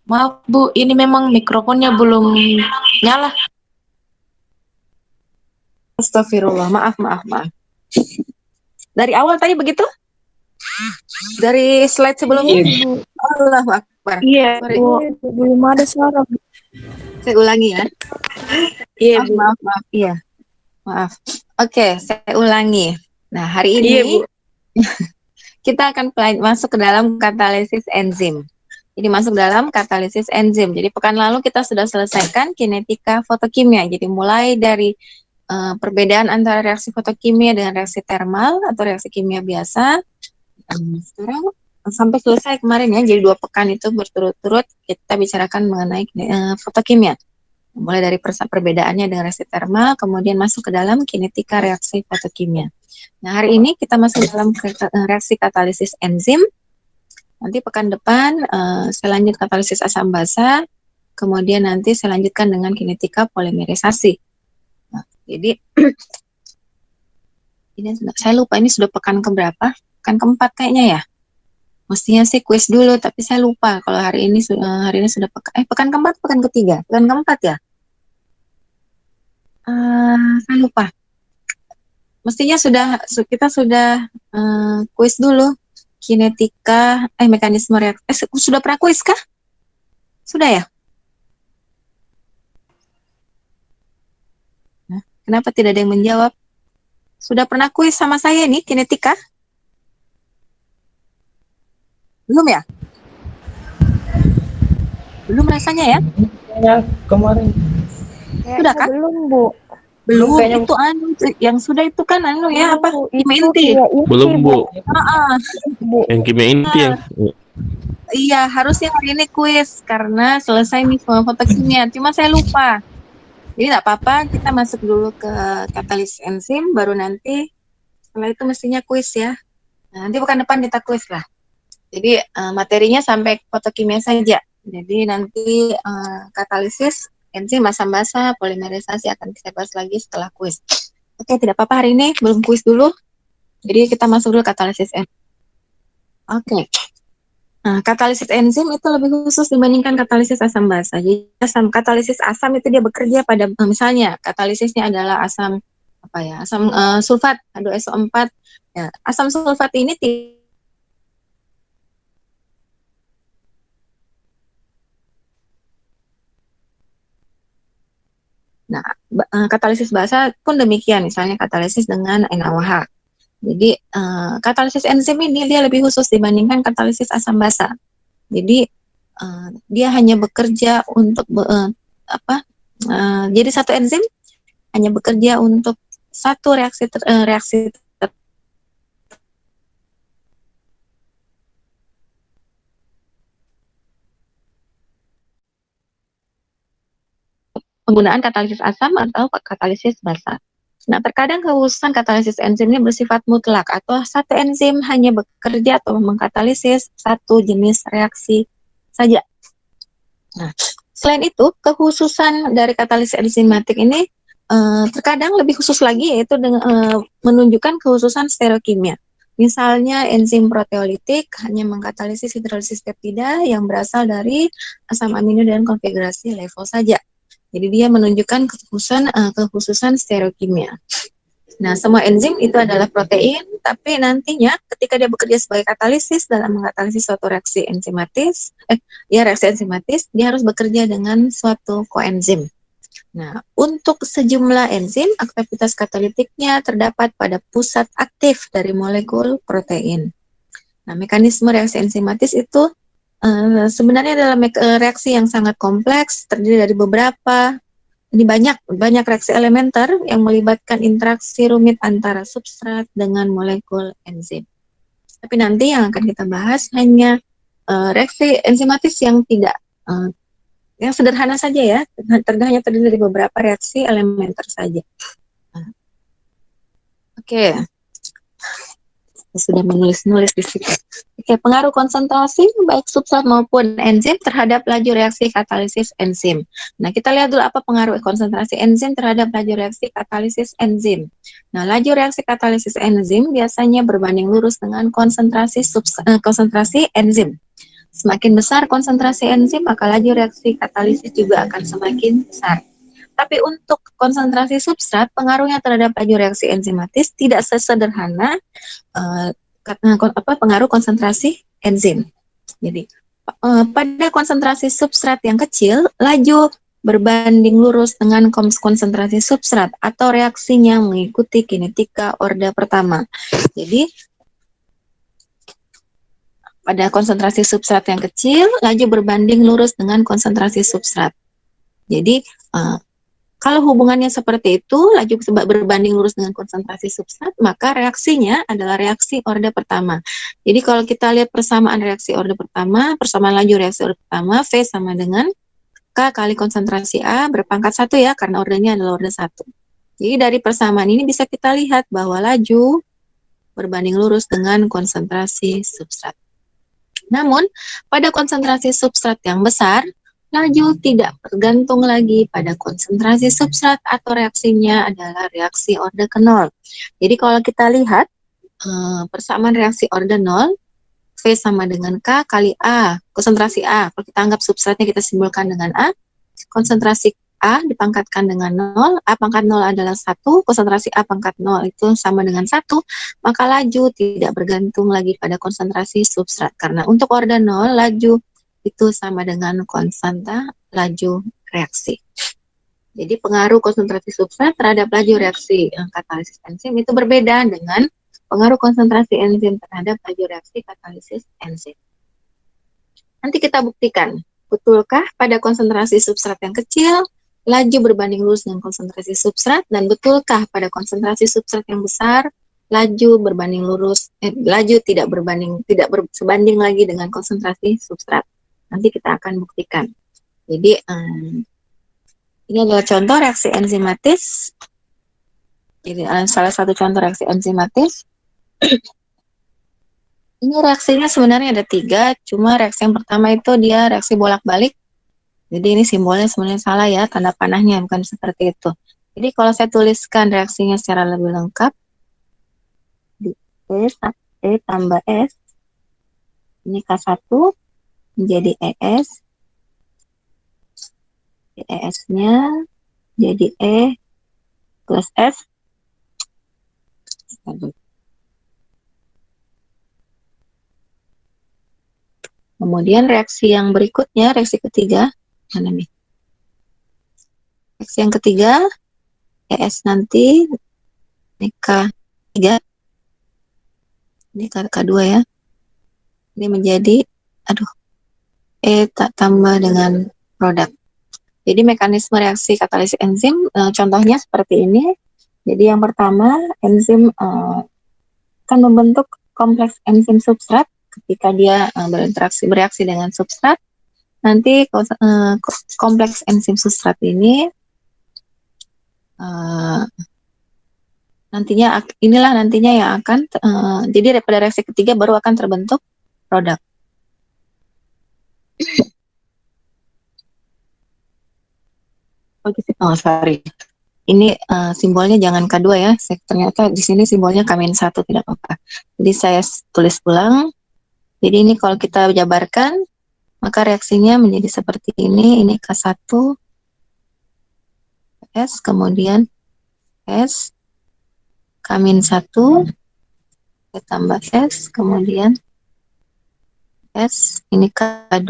Maaf Bu, ini memang mikrofonnya belum nyala. Astagfirullah, maaf, maaf, maaf. Dari awal tadi begitu? Dari slide sebelumnya? Iya, Bu. Allahu Akbar. Iya, Sorry, Bu. Belum ada suara, Bu. saya ulangi ya. Iya, Maaf, Bu. maaf, maaf. Iya, maaf. Oke, saya ulangi. Nah, hari Iya, ini Bu. kita akan masuk ke dalam katalisis enzim. Jadi masuk dalam katalisis enzim. Jadi pekan lalu kita sudah selesaikan kinetika fotokimia. Jadi mulai dari perbedaan antara reaksi fotokimia dengan reaksi termal atau reaksi kimia biasa. Sekarang sampai selesai kemarin ya. Jadi 2 pekan itu berturut-turut kita bicarakan mengenai fotokimia. Mulai dari perbedaannya dengan reaksi termal, kemudian masuk ke dalam kinetika reaksi fotokimia. Nah, hari ini kita masuk dalam reaksi katalisis enzim. Nanti pekan depan saya lanjut katalisis asam basa, kemudian nanti saya lanjutkan dengan kinetika polimerisasi. Nah, jadi ini saya lupa ini sudah pekan keberapa? Pekan keempat kayaknya ya. Mestinya sih kuis dulu, tapi saya lupa kalau hari ini sudah pekan keempat, pekan ketiga, pekan keempat ya. Saya lupa. Mestinya kita sudah kuis dulu kinetika mekanisme reaksi. Sudah pernah kuis kah? Sudah ya? Nah, kenapa tidak ada yang menjawab? Sudah pernah kuis sama saya nih kinetika? Belum ya? Belum rasanya ya? Kayaknya kemarin. Sudah kan? Belum, Bu. Belum, Kayaknya itu yang sudah itu kan ya apa? Bu. Kimia Itu inti. kimia inti, Belum, Bu. Bu. Yang kimia inti yang Iya, harusnya hari ini kuis karena selesai nih fotokimia. Cuma saya lupa. Jadi nggak apa-apa, kita masuk dulu ke katalis enzim, baru nanti setelah itu mestinya kuis ya. Nah, nanti pekan depan kita kuis lah. Jadi materinya sampai fotokimia saja. Jadi nanti katalisis enzim asam basa polimerisasi akan kita bahas lagi setelah kuis. Oke, tidak apa-apa hari ini belum kuis dulu. Jadi kita masuk dulu katalisis enzim. Oke. Nah, katalisis enzim itu lebih khusus dibandingkan katalisis asam basa. Jadi katalisis asam itu dia bekerja pada misalnya katalisisnya adalah asam apa ya? Asam sulfat H2SO4. Ya, asam sulfat ini Nah, katalisis basa pun demikian, misalnya katalisis dengan NaOH. Jadi, katalisis enzim ini dia lebih khusus dibandingkan katalisis asam basa. Jadi, dia hanya bekerja untuk jadi satu enzim hanya bekerja untuk satu reaksi penggunaan katalisis asam atau katalisis basa. Nah, terkadang kekhususan katalisis enzim ini bersifat mutlak atau satu enzim hanya bekerja atau mengkatalisis satu jenis reaksi saja. Nah, selain itu, kekhususan dari katalisis enzimatik ini terkadang lebih khusus lagi, yaitu dengan menunjukkan kekhususan stereokimia. Misalnya enzim proteolitik hanya mengkatalisis hidrolisis peptida yang berasal dari asam amino dan konfigurasi levo saja. Jadi dia menunjukkan kekhususan stereokimia. Nah, semua enzim itu adalah protein, tapi nantinya ketika dia bekerja sebagai katalisis dalam mengkatalisis suatu reaksi enzimatis, reaksi enzimatis, dia harus bekerja dengan suatu koenzim. Nah, untuk sejumlah enzim, aktivitas katalitiknya terdapat pada pusat aktif dari molekul protein. Nah, mekanisme reaksi enzimatis itu sebenarnya adalah reaksi yang sangat kompleks, terdiri dari banyak reaksi elementer yang melibatkan interaksi rumit antara substrat dengan molekul enzim. Tapi nanti yang akan kita bahas hanya reaksi enzimatis yang yang sederhana saja ya, hanya terdiri dari beberapa reaksi elementer saja. Oke. Sudah menulis-nulis di situ. Oke, pengaruh konsentrasi baik substrat maupun enzim terhadap laju reaksi katalisis enzim. Nah, kita lihat dulu apa pengaruh konsentrasi enzim terhadap laju reaksi katalisis enzim. Nah, laju reaksi katalisis enzim biasanya berbanding lurus dengan konsentrasi enzim. Semakin besar konsentrasi enzim, maka laju reaksi katalisis juga akan semakin besar. Tapi untuk konsentrasi substrat, pengaruhnya terhadap laju reaksi enzimatis tidak sesederhana pengaruh konsentrasi enzim. Jadi pada konsentrasi substrat yang kecil, laju berbanding lurus dengan konsentrasi substrat atau reaksinya mengikuti kinetika orde pertama. Jadi pada konsentrasi substrat yang kecil, laju berbanding lurus dengan konsentrasi substrat. Jadi kalau hubungannya seperti itu, laju berbanding lurus dengan konsentrasi substrat, maka reaksinya adalah reaksi orde pertama. Jadi kalau kita lihat persamaan reaksi orde pertama, persamaan laju reaksi orde pertama, V sama dengan K kali konsentrasi A berpangkat 1 ya, karena ordenya adalah orde 1. Jadi dari persamaan ini bisa kita lihat bahwa laju berbanding lurus dengan konsentrasi substrat. Namun, pada konsentrasi substrat yang besar, laju tidak bergantung lagi pada konsentrasi substrat atau reaksinya adalah reaksi orde ke nol. Jadi kalau kita lihat persamaan reaksi orde 0, V sama dengan K kali A, konsentrasi A. Kalau kita anggap substratnya kita simbolkan dengan A, konsentrasi A dipangkatkan dengan 0, A pangkat 0 adalah 1, konsentrasi A pangkat 0 itu sama dengan 1, maka laju tidak bergantung lagi pada konsentrasi substrat. Karena untuk orde 0, laju itu sama dengan konstanta laju reaksi. Jadi pengaruh konsentrasi substrat terhadap laju reaksi katalisis enzim itu berbeda dengan pengaruh konsentrasi enzim terhadap laju reaksi katalisis enzim. Nanti kita buktikan, betulkah pada konsentrasi substrat yang kecil, laju berbanding lurus dengan konsentrasi substrat, dan betulkah pada konsentrasi substrat yang besar, laju berbanding lurus, laju tidak sebanding lagi dengan konsentrasi substrat. Nanti kita akan buktikan. Jadi ini adalah contoh reaksi enzimatis. Jadi salah satu contoh reaksi enzimatis. Ini reaksinya sebenarnya ada 3, cuma reaksi yang pertama itu dia reaksi bolak-balik. Jadi ini simbolnya sebenarnya salah ya, tanda panahnya bukan seperti itu. Jadi kalau saya tuliskan reaksinya secara lebih lengkap, E tambah S, ini K1 menjadi ES, ES-nya jadi E plus S. Kemudian reaksi yang berikutnya, reaksi ketiga, mana nih? Reaksi yang ketiga, ES nanti, ini K3, ini K2 ya, ini menjadi, E tak tambah dengan produk. Jadi mekanisme reaksi katalisis enzim, contohnya seperti ini. Jadi yang pertama, enzim akan membentuk kompleks enzim substrat. Ketika dia bereaksi dengan substrat, nanti kompleks enzim substrat ini nantinya yang akan jadi pada reaksi ketiga baru akan terbentuk produk. Sorry. Ini simbolnya jangan K2 ya. Ternyata di sini simbolnya K-1 tidak apa-apa. Jadi saya tulis ulang. Jadi ini kalau kita jabarkan, maka reaksinya menjadi seperti ini. Ini K1 S, kemudian S, K-1, tambah S, kemudian S, ini K2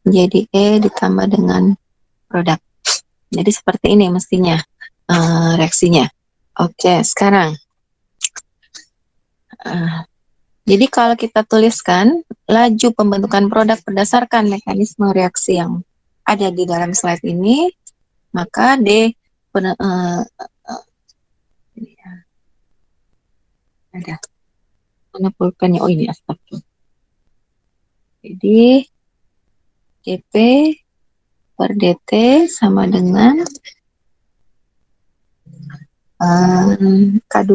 menjadi E ditambah dengan produk. Jadi seperti ini mestinya reaksinya. Oke, sekarang jadi kalau kita tuliskan laju pembentukan produk berdasarkan mekanisme reaksi yang ada di dalam slide ini, maka D ada mana pulpennya? Oh ini astagfirullah. Jadi dP per dt sama dengan K2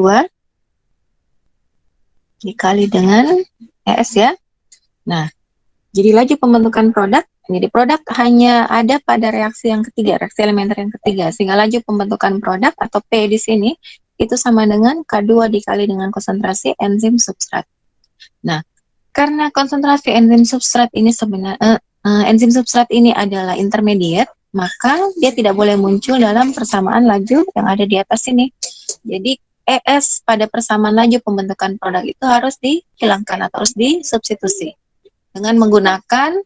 dikali dengan ES ya. Nah, jadi laju pembentukan produk, jadi produk hanya ada pada reaksi yang ketiga, reaksi elementer yang ketiga, sehingga laju pembentukan produk atau P di sini itu sama dengan K2 dikali dengan konsentrasi enzim substrat. Nah, K karena konsentrasi enzim substrat ini enzim substrat ini adalah intermediate, maka dia tidak boleh muncul dalam persamaan laju yang ada di atas ini. Jadi ES pada persamaan laju pembentukan produk itu harus dihilangkan atau harus disubstitusi dengan menggunakan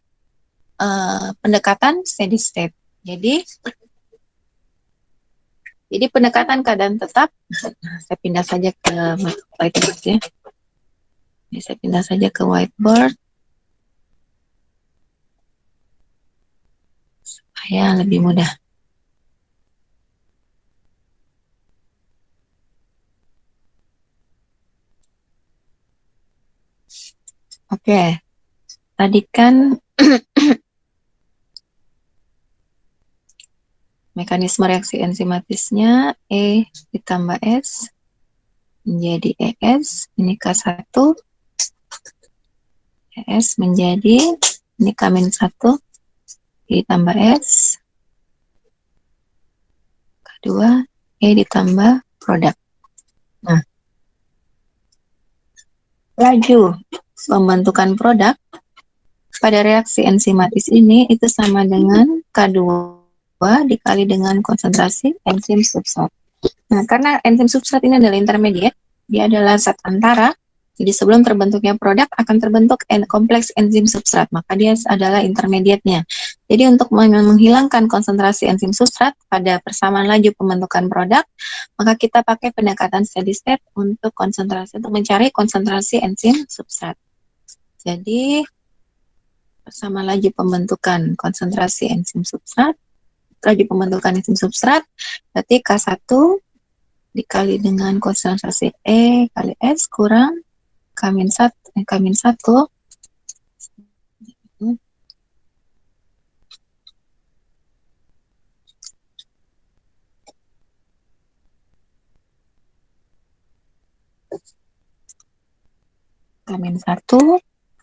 pendekatan steady state. Jadi pendekatan keadaan tetap, saya pindah saja ke whiteboard ya. Saya pindah saja ke whiteboard supaya lebih mudah. Oke, tadi kan mekanisme reaksi enzimatisnya E ditambah S menjadi ES, ini K1, ES menjadi, ini K-1, ditambah S, K2, E ditambah produk. Nah, laju pembentukan produk pada reaksi enzimatis ini itu sama dengan K2 dikali dengan konsentrasi enzim substrat. Nah, karena enzim substrat ini adalah intermediate, dia adalah zat antara, jadi sebelum terbentuknya produk akan terbentuk kompleks enzim substrat, maka dia adalah intermediate-nya. Jadi untuk menghilangkan konsentrasi enzim substrat pada persamaan laju pembentukan produk, maka kita pakai pendekatan steady state untuk mencari konsentrasi enzim substrat. Jadi persamaan laju pembentukan konsentrasi enzim substrat, laju pembentukan enzim substrat, berarti K1 dikali dengan konsentrasi E kali S kurang K-1 K-1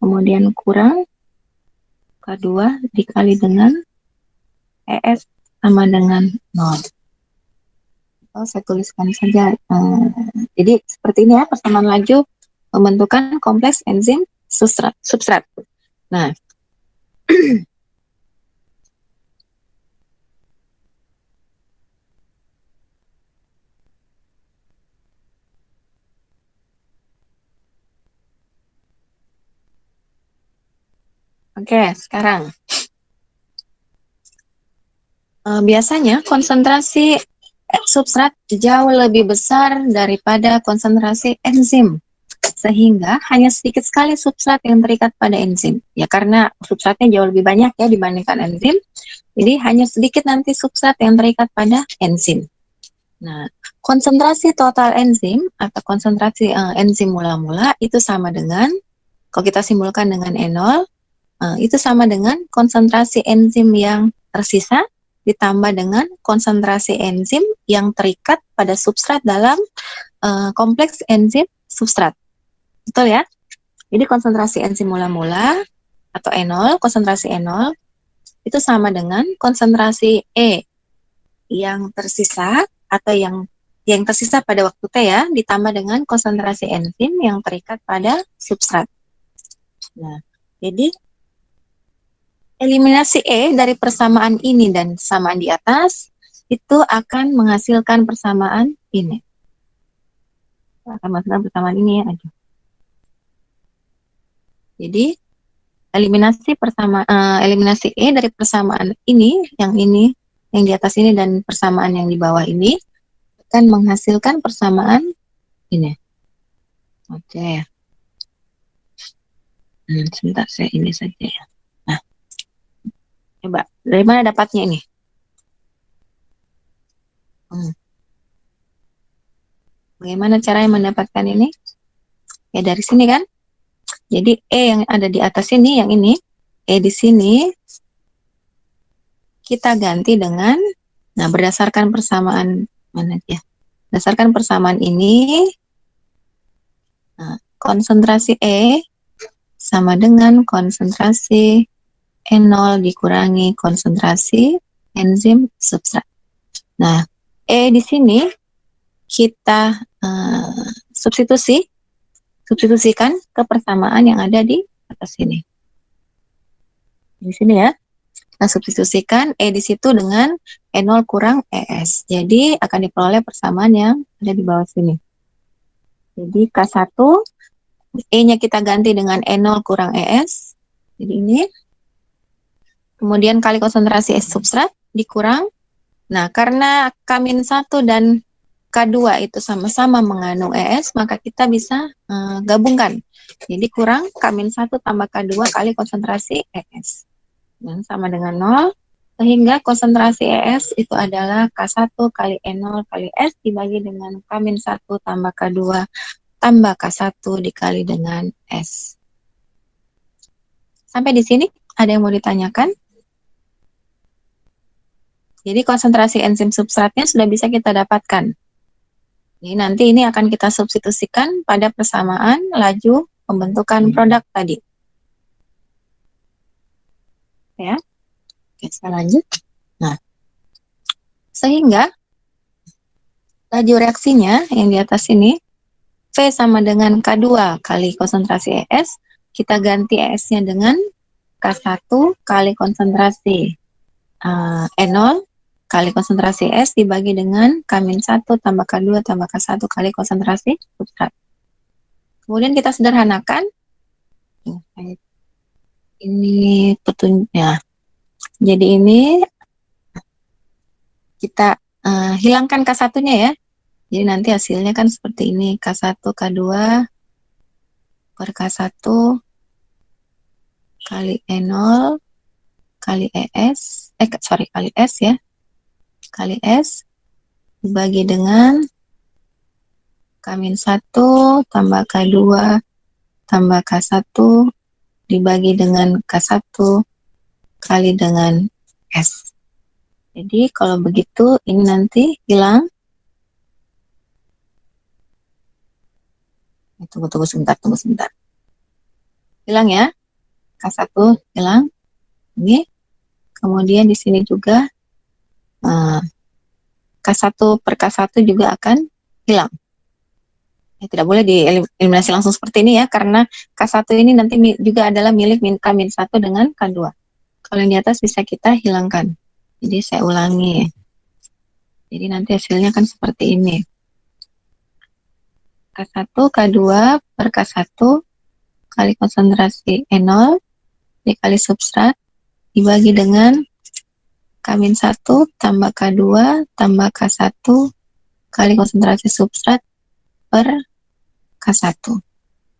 kemudian kurang K2 dikali dengan ES sama dengan 0. Saya tuliskan saja. Jadi seperti ini ya persamaan laju pembentukan kompleks enzim substrat. Nah, oke, sekarang biasanya konsentrasi substrat jauh lebih besar daripada konsentrasi enzim, sehingga hanya sedikit sekali substrat yang terikat pada enzim. Ya karena substratnya jauh lebih banyak ya dibandingkan enzim, jadi hanya sedikit nanti substrat yang terikat pada enzim. Nah, konsentrasi total enzim atau konsentrasi enzim mula-mula itu sama dengan, kalau kita simbolkan dengan E0, itu sama dengan konsentrasi enzim yang tersisa ditambah dengan konsentrasi enzim yang terikat pada substrat dalam kompleks enzim substrat. Betul ya? Jadi konsentrasi enzim mula-mula atau E0, konsentrasi E0 itu sama dengan konsentrasi E yang tersisa atau yang tersisa pada waktu T ya, ditambah dengan konsentrasi enzim yang terikat pada substrat. Nah, jadi eliminasi E dari persamaan ini dan persamaan di atas itu akan menghasilkan persamaan ini. Akan menghasilkan persamaan ini ya aja. Jadi eliminasi E dari persamaan ini yang di atas ini dan persamaan yang di bawah ini akan menghasilkan persamaan ini. Oke. Sebentar saya ini saja ya. Nah, coba dari mana dapatnya ini? Bagaimana caranya mendapatkan ini? Ya dari sini kan? Jadi E yang ada di atas ini, yang ini, E di sini kita ganti dengan, nah berdasarkan persamaan mana ya? Berdasarkan persamaan ini, nah, konsentrasi E sama dengan konsentrasi E0 dikurangi konsentrasi enzim substrat. Nah, E di sini kita substitusikan ke persamaan yang ada di atas sini. Di sini ya. Kita substitusikan E di situ dengan E0 kurang ES. Jadi akan diperoleh persamaan yang ada di bawah sini. Jadi K1, E-nya kita ganti dengan E0 kurang ES. Jadi ini. Kemudian kali konsentrasi S substrat dikurang. Nah, karena K-1 dan K2 itu sama-sama mengandung ES, maka kita bisa gabungkan. Jadi kurang K-1 tambah K2 kali konsentrasi ES. Dan sama dengan 0, sehingga konsentrasi ES itu adalah K1 kali E0 kali S dibagi dengan K-1 tambah K2 tambah K1 dikali dengan S. Sampai di sini ada yang mau ditanyakan? Jadi konsentrasi enzim substratnya sudah bisa kita dapatkan. Jadi nanti ini akan kita substitusikan pada persamaan laju pembentukan produk tadi. Ya. Oke, saya lanjut. Nah, sehingga laju reaksinya yang di atas ini, V sama dengan K2 kali konsentrasi ES, kita ganti ES-nya dengan K1 kali konsentrasi E0 kali konsentrasi S dibagi dengan K-1 tambah K2 tambah K1 kali konsentrasi substrat. Kemudian kita sederhanakan. Ini petunjuknya. Jadi ini kita hilangkan K1-nya ya. Jadi nanti hasilnya kan seperti ini. K1, K2 per K1 kali E0 kali ES. Kali S ya. Kali S dibagi dengan K-1 tambah K2 tambah K1 dibagi dengan K1 kali dengan S. Jadi kalau begitu ini nanti hilang. Tunggu sebentar. Hilang ya. K1 hilang. Ini. Kemudian di sini juga K1 per K1 juga akan hilang. Tidak boleh dieliminasi langsung seperti ini ya, karena K1 ini nanti juga adalah milik K-1 dengan K2. Kalau yang di atas bisa kita hilangkan. Jadi saya ulangi. Jadi nanti hasilnya kan seperti ini. K1, K2 per K1 kali konsentrasi E0 dikali substrat dibagi dengan K-1 tambah K2 tambah K1 kali konsentrasi substrat per K1.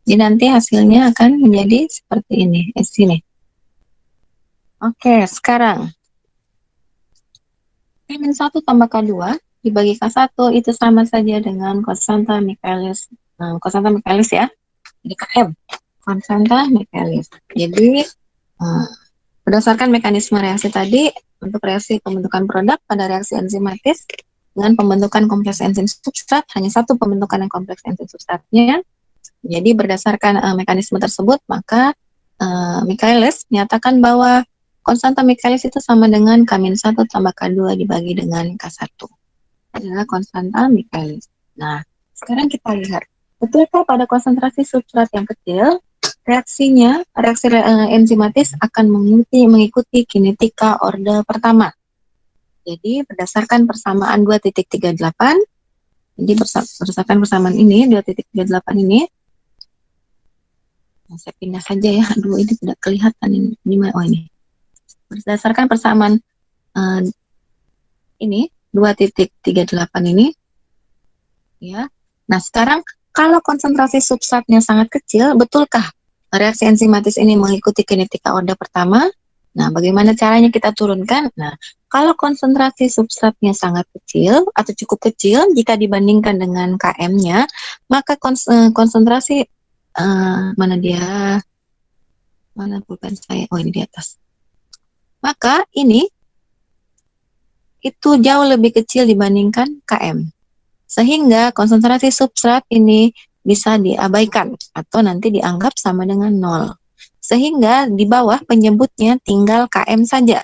Jadi nanti hasilnya akan menjadi seperti ini. Sini. Oke, sekarang K-1 tambah K2 dibagi K1 itu sama saja dengan konstanta Michaelis. Konstanta Michaelis ya. Jadi KM. Konstanta Michaelis. Jadi berdasarkan mekanisme reaksi tadi, untuk reaksi pembentukan produk pada reaksi enzimatis dengan pembentukan kompleks enzim substrat, hanya satu pembentukan yang kompleks enzim substratnya. Jadi berdasarkan mekanisme tersebut, maka Michaelis menyatakan bahwa konstanta Michaelis itu sama dengan K-1 tambah K2 dibagi dengan K1. Adalah konstanta Michaelis. Nah, sekarang kita lihat, betulkah pada konsentrasi substrat yang kecil, reaksi enzimatis akan mengikuti kinetika orde pertama. Jadi berdasarkan persamaan 2.38, jadi berdasarkan persamaan ini 2.38 ini, saya pindah saja ya. Aduh, ini tidak kelihatan ini. Oh ini. Berdasarkan persamaan ini 2.38 ini, ya. Nah sekarang kalau konsentrasi substratnya sangat kecil, betulkah reaksi enzimatis ini mengikuti kinetika orde pertama? Nah, bagaimana caranya kita turunkan? Nah, kalau konsentrasi substratnya sangat kecil atau cukup kecil jika dibandingkan dengan Km-nya, maka konsentrasi mana pulpen saya? Oh, ini di atas. Maka ini itu jauh lebih kecil dibandingkan Km. Sehingga konsentrasi substrat ini bisa diabaikan atau nanti dianggap sama dengan 0. Sehingga di bawah penyebutnya tinggal Km saja.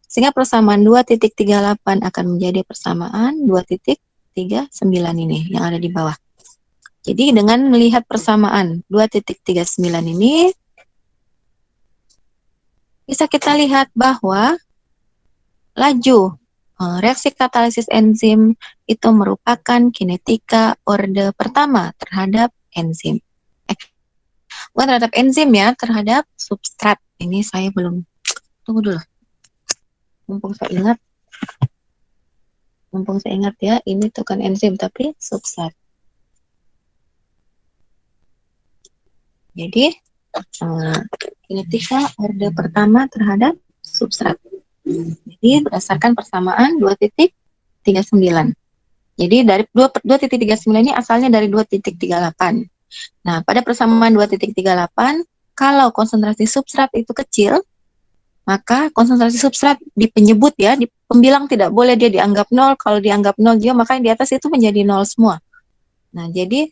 Sehingga persamaan 2.38 akan menjadi persamaan 2.39 ini yang ada di bawah. Jadi dengan melihat persamaan 2.39 ini, bisa kita lihat bahwa laju reaksi katalisis enzim itu merupakan kinetika orde pertama terhadap enzim. Bukan terhadap enzim ya, terhadap substrat. Ini saya belum, tunggu dulu. Mumpung saya ingat ya, ini bukan enzim tapi substrat. Jadi, kinetika orde pertama terhadap substrat. Jadi berdasarkan persamaan 2.39. Jadi dari 2.39 ini asalnya dari 2.38. Nah, pada persamaan 2.38, kalau konsentrasi substrat itu kecil, maka konsentrasi substrat di penyebut ya, di pembilang tidak boleh dia dianggap 0. Kalau dianggap 0 juga, maka yang di atas itu menjadi 0 semua. Nah, jadi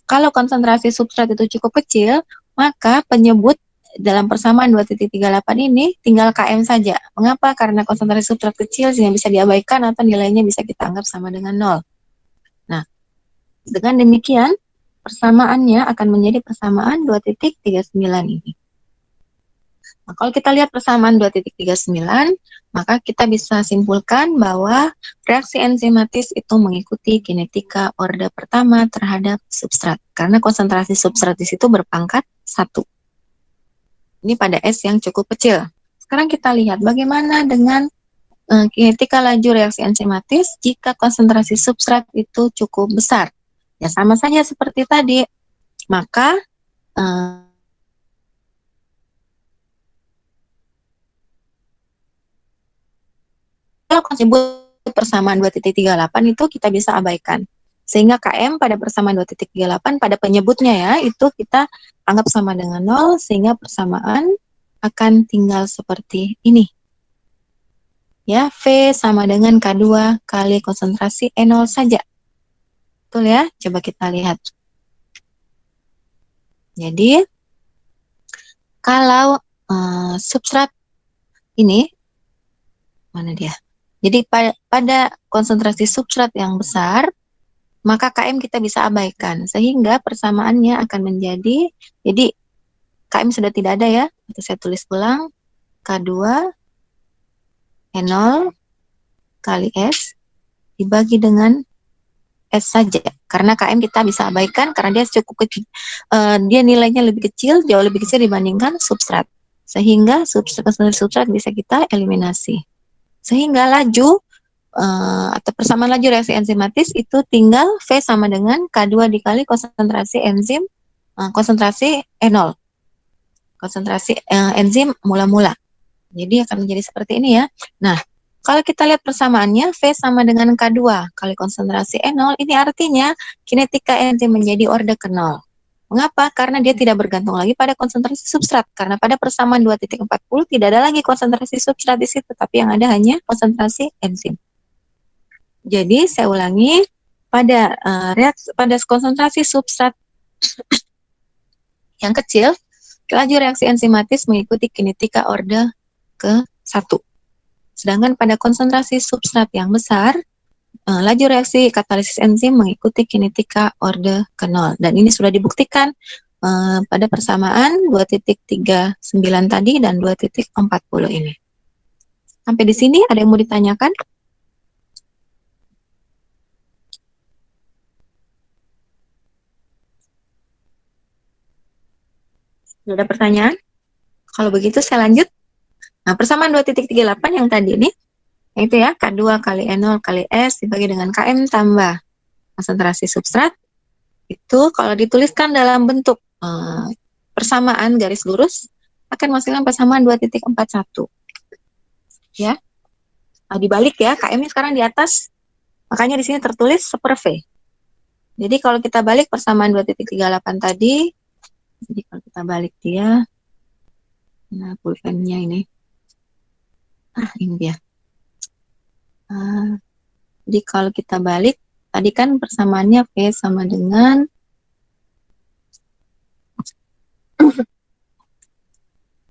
kalau konsentrasi substrat itu cukup kecil, maka penyebut dalam persamaan 2.38 ini tinggal Km saja. Mengapa? Karena konsentrasi substrat kecil sehingga bisa diabaikan atau nilainya bisa kita anggap sama dengan 0. Nah, dengan demikian persamaannya akan menjadi persamaan 2.39 ini. Nah, kalau kita lihat persamaan 2.39, maka kita bisa simpulkan bahwa reaksi enzimatis itu mengikuti kinetika orde pertama terhadap substrat. Karena konsentrasi substrat di situ berpangkat 1. Ini pada S yang cukup kecil. Sekarang kita lihat bagaimana dengan kinetika laju reaksi enzimatis jika konsentrasi substrat itu cukup besar. Ya sama saja seperti tadi. Maka kalau menyebut persamaan 2.38 itu kita bisa abaikan. Sehingga Km pada persamaan 2.38 pada penyebutnya ya, itu kita anggap sama dengan 0, sehingga persamaan akan tinggal seperti ini. Ya, V sama dengan K2 kali konsentrasi E0 saja. Betul ya? Coba kita lihat. Jadi, kalau substrat ini, mana dia? Jadi pada konsentrasi substrat yang besar, maka Km kita bisa abaikan. Sehingga persamaannya akan menjadi, jadi Km sudah tidak ada ya, itu saya tulis ulang, K2 E0 kali S dibagi dengan S saja. Karena Km kita bisa abaikan karena dia cukup kecil, dia nilainya lebih kecil, jauh lebih kecil dibandingkan substrat. Sehingga substrat bisa kita eliminasi. Sehingga laju atau persamaan laju reaksi enzimatis itu tinggal V sama dengan K2 dikali konsentrasi enzim, konsentrasi E0. Konsentrasi enzim mula-mula. Jadi akan menjadi seperti ini ya. Nah, kalau kita lihat persamaannya, V sama dengan K2 kali konsentrasi E0, ini artinya kinetika enzim menjadi orde ke-0. Mengapa? Karena dia tidak bergantung lagi pada konsentrasi substrat. Karena pada persamaan 2.40 tidak ada lagi konsentrasi substrat di situ, tapi yang ada hanya konsentrasi enzim. Jadi saya ulangi, pada pada konsentrasi substrat yang kecil, laju reaksi enzimatis mengikuti kinetika orde ke-1. Sedangkan pada konsentrasi substrat yang besar, laju reaksi katalisis enzim mengikuti kinetika orde ke-0. Dan ini sudah dibuktikan pada persamaan 2.39 tadi dan 2.40 ini. Sampai di sini ada yang mau ditanyakan? Sudah ada pertanyaan? Kalau begitu saya lanjut. Nah, persamaan 2.38 yang tadi ini, yaitu ya, K2 kali E0 kali S dibagi dengan Km tambah konsentrasi substrat, itu kalau dituliskan dalam bentuk persamaan garis lurus, akan menghasilkan persamaan 2.41. Ya, dibalik ya, Km-nya sekarang di atas, makanya di sini tertulis seper V. Jadi kalau kita balik persamaan 2.38 tadi, jadi kalau kita balik dia, nah pulpennya ini, ini dia. Jadi kalau kita balik, tadi kan persamaannya V sama dengan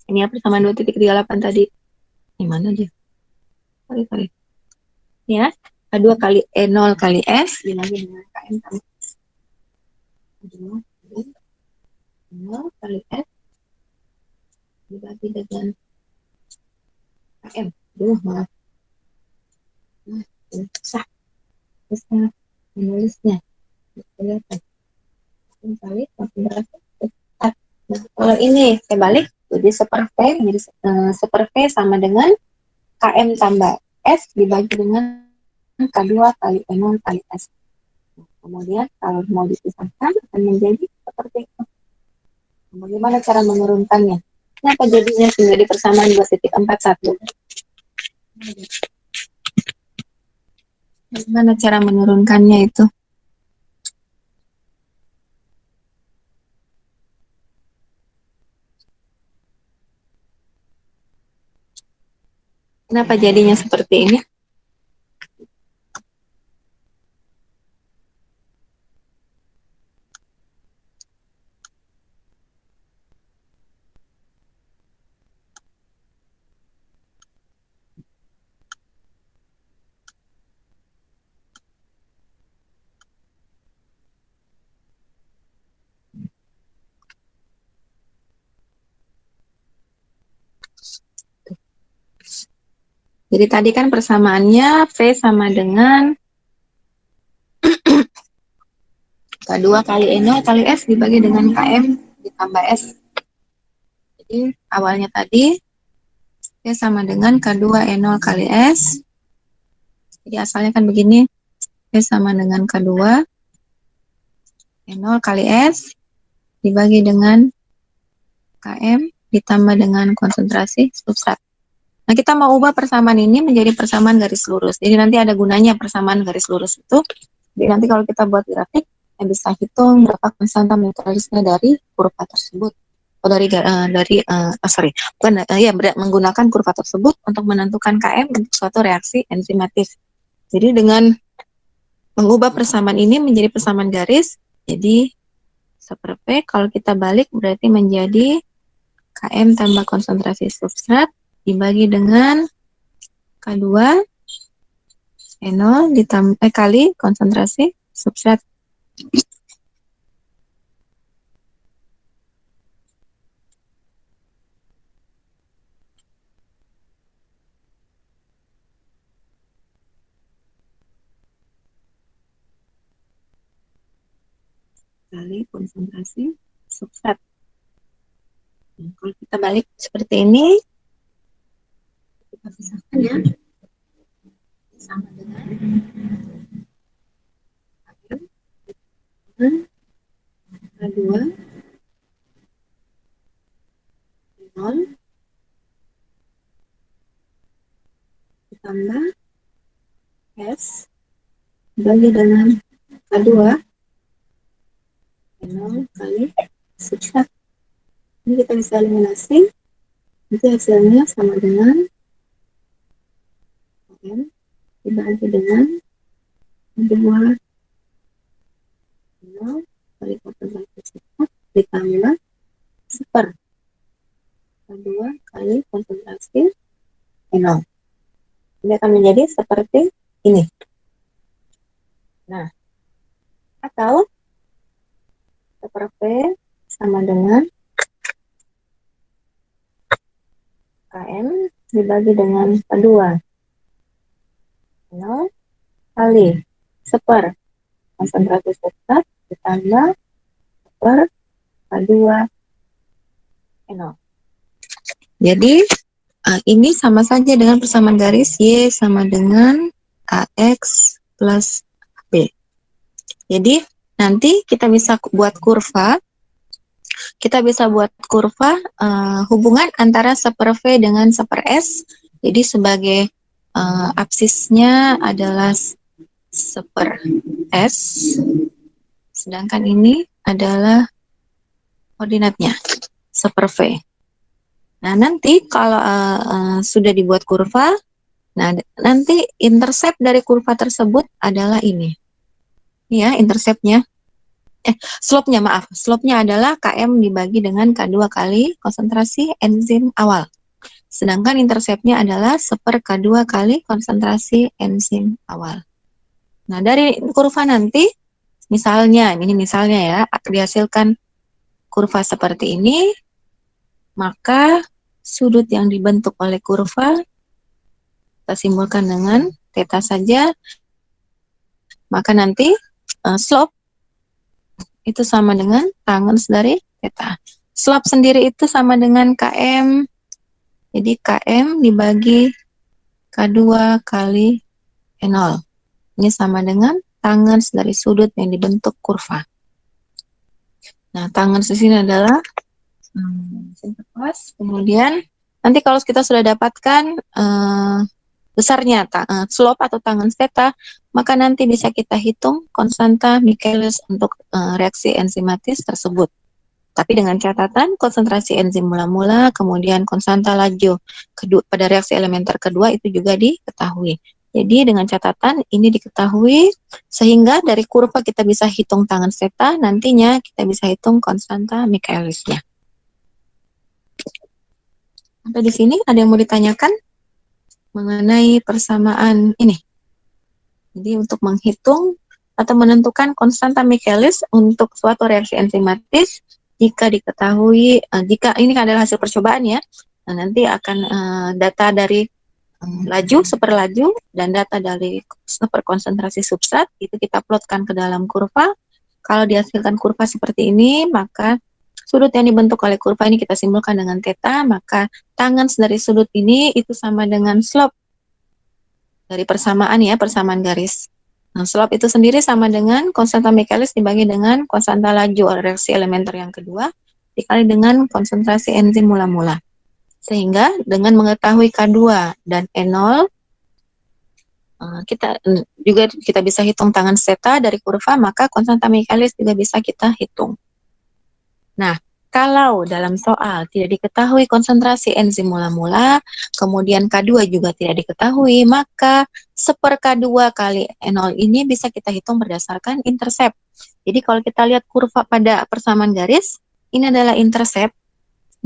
ini ya, persamaan 2.38 tadi. Di mana dia? Sorry. Ya, K2 kali E0 kali S dibagi dengan Km tambah 0 kali S dibagi dengan KM. Aduh, maaf. Susah. Susah menulisnya. Kelihatan. Kali konsentrasi. Nah, kalau ini saya balik, jadi super V, jadi super V sama dengan KM tambah S dibagi dengan K2 kali N0 kali S. Nah, kemudian kalau mau dipisahkan akan menjadi seperti itu. Bagaimana cara menurunkannya? Kenapa jadinya menjadi persamaan 2,41? Bagaimana cara menurunkannya itu? Kenapa jadinya seperti ini? Jadi tadi kan persamaannya V sama dengan K2 kali N0 kali S dibagi dengan KM ditambah S. Jadi awalnya tadi V sama dengan K2 N0 kali S. Jadi asalnya kan begini, V sama dengan K2 N0 kali S dibagi dengan KM ditambah dengan konsentrasi substrat. Nah, kita mau ubah persamaan ini menjadi persamaan garis lurus. Jadi nanti ada gunanya persamaan garis lurus itu. Jadi nanti kalau kita buat grafik, kita bisa hitung berapa konstanta neutralisnya dari kurva tersebut. Oh, menggunakan kurva tersebut untuk menentukan KM untuk suatu reaksi enzimatis. Jadi dengan mengubah persamaan ini menjadi persamaan garis, jadi seperti kalau kita balik berarti menjadi KM tambah konsentrasi substrat dibagi dengan K2 N0 kali konsentrasi substrat. Kali konsentrasi substrat. Nah, kalau kita balik seperti ini, kita pisahkan ya. Sama dengan K2 0 ditambah S dibagi dengan K2 N0 kali substrat. Ini kita bisa eliminasi. Nanti hasilnya sama dengan KM dibagi dengan 2 N0 kali konsentrasi substrat ditambah super K2 kali konsentrasi N0. Ini akan menjadi seperti ini. Nah, atau seperti sama dengan KM dibagi dengan K2 0 kali super konsentrasi substrat ditambah super K2 N0. Jadi ini sama saja dengan persamaan garis Y sama dengan AX plus B. Jadi nanti kita bisa buat kurva. Kita bisa buat kurva hubungan antara super V dengan super S. Jadi sebagai absisnya adalah super S, sedangkan ini adalah koordinatnya super V. Nah, nanti kalau sudah dibuat kurva, nah nanti intercept dari kurva tersebut adalah ini. Ya, interceptnya. Slope-nya, maaf. Slope-nya adalah KM dibagi dengan K2 kali konsentrasi enzim awal. Sedangkan intercept-nya adalah super K2 kali konsentrasi enzim awal. Nah, dari kurva nanti, misalnya, ini misalnya ya, dihasilkan kurva seperti ini, maka sudut yang dibentuk oleh kurva kita simbolkan dengan theta saja, maka nanti slope itu sama dengan tangens dari theta. Slope sendiri itu sama dengan Km, jadi Km dibagi K2 kali E0. Ini sama dengan tangens dari sudut yang dibentuk kurva. Nah, tangens di sini adalah kemudian nanti kalau kita sudah dapatkan besarnya slope atau tangens theta, maka nanti bisa kita hitung konstanta Michaelis untuk reaksi enzimatis tersebut. Tapi dengan catatan konsentrasi enzim mula-mula, kemudian konstanta laju pada reaksi elementer kedua itu juga diketahui. Jadi dengan catatan ini diketahui sehingga dari kurva kita bisa hitung tangens theta, nantinya kita bisa hitung konstanta Michaelisnya. Sampai di sini ada yang mau ditanyakan mengenai persamaan ini? Jadi untuk menghitung atau menentukan konstanta Michaelis untuk suatu reaksi enzimatis, jika diketahui, jika ini adalah hasil percobaan ya, nanti akan data dari laju, super laju, dan data dari super konsentrasi substrat, itu kita plotkan ke dalam kurva. Kalau dihasilkan kurva seperti ini, maka sudut yang dibentuk oleh kurva ini kita simbolkan dengan theta, maka tangens dari sudut ini itu sama dengan slope dari persamaan ya, persamaan garis. Nah, slope itu sendiri sama dengan konstanta Michaelis dibagi dengan konstanta laju reaksi elementer yang kedua dikali dengan konsentrasi enzim mula-mula. Sehingga dengan mengetahui K2 dan E0, kita bisa hitung tangens theta dari kurva, maka konstanta Michaelis juga bisa kita hitung. Nah, kalau dalam soal tidak diketahui konsentrasi enzim mula-mula, kemudian K2 juga tidak diketahui, maka seper K2 kali E0 ini bisa kita hitung berdasarkan intercept. Jadi kalau kita lihat kurva pada persamaan garis, ini adalah intercept,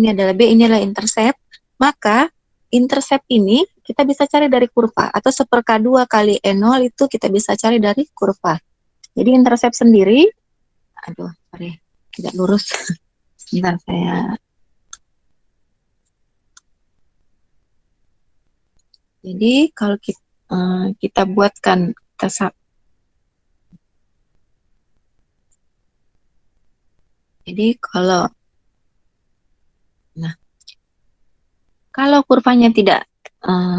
ini adalah B, ini adalah intercept, maka intercept ini kita bisa cari dari kurva, atau seper K2 kali E0 itu kita bisa cari dari kurva. Jadi intercept sendiri, tidak lurus. Sebentar saya. Jadi kalau kita buatkan jadi kalau kurvanya tidak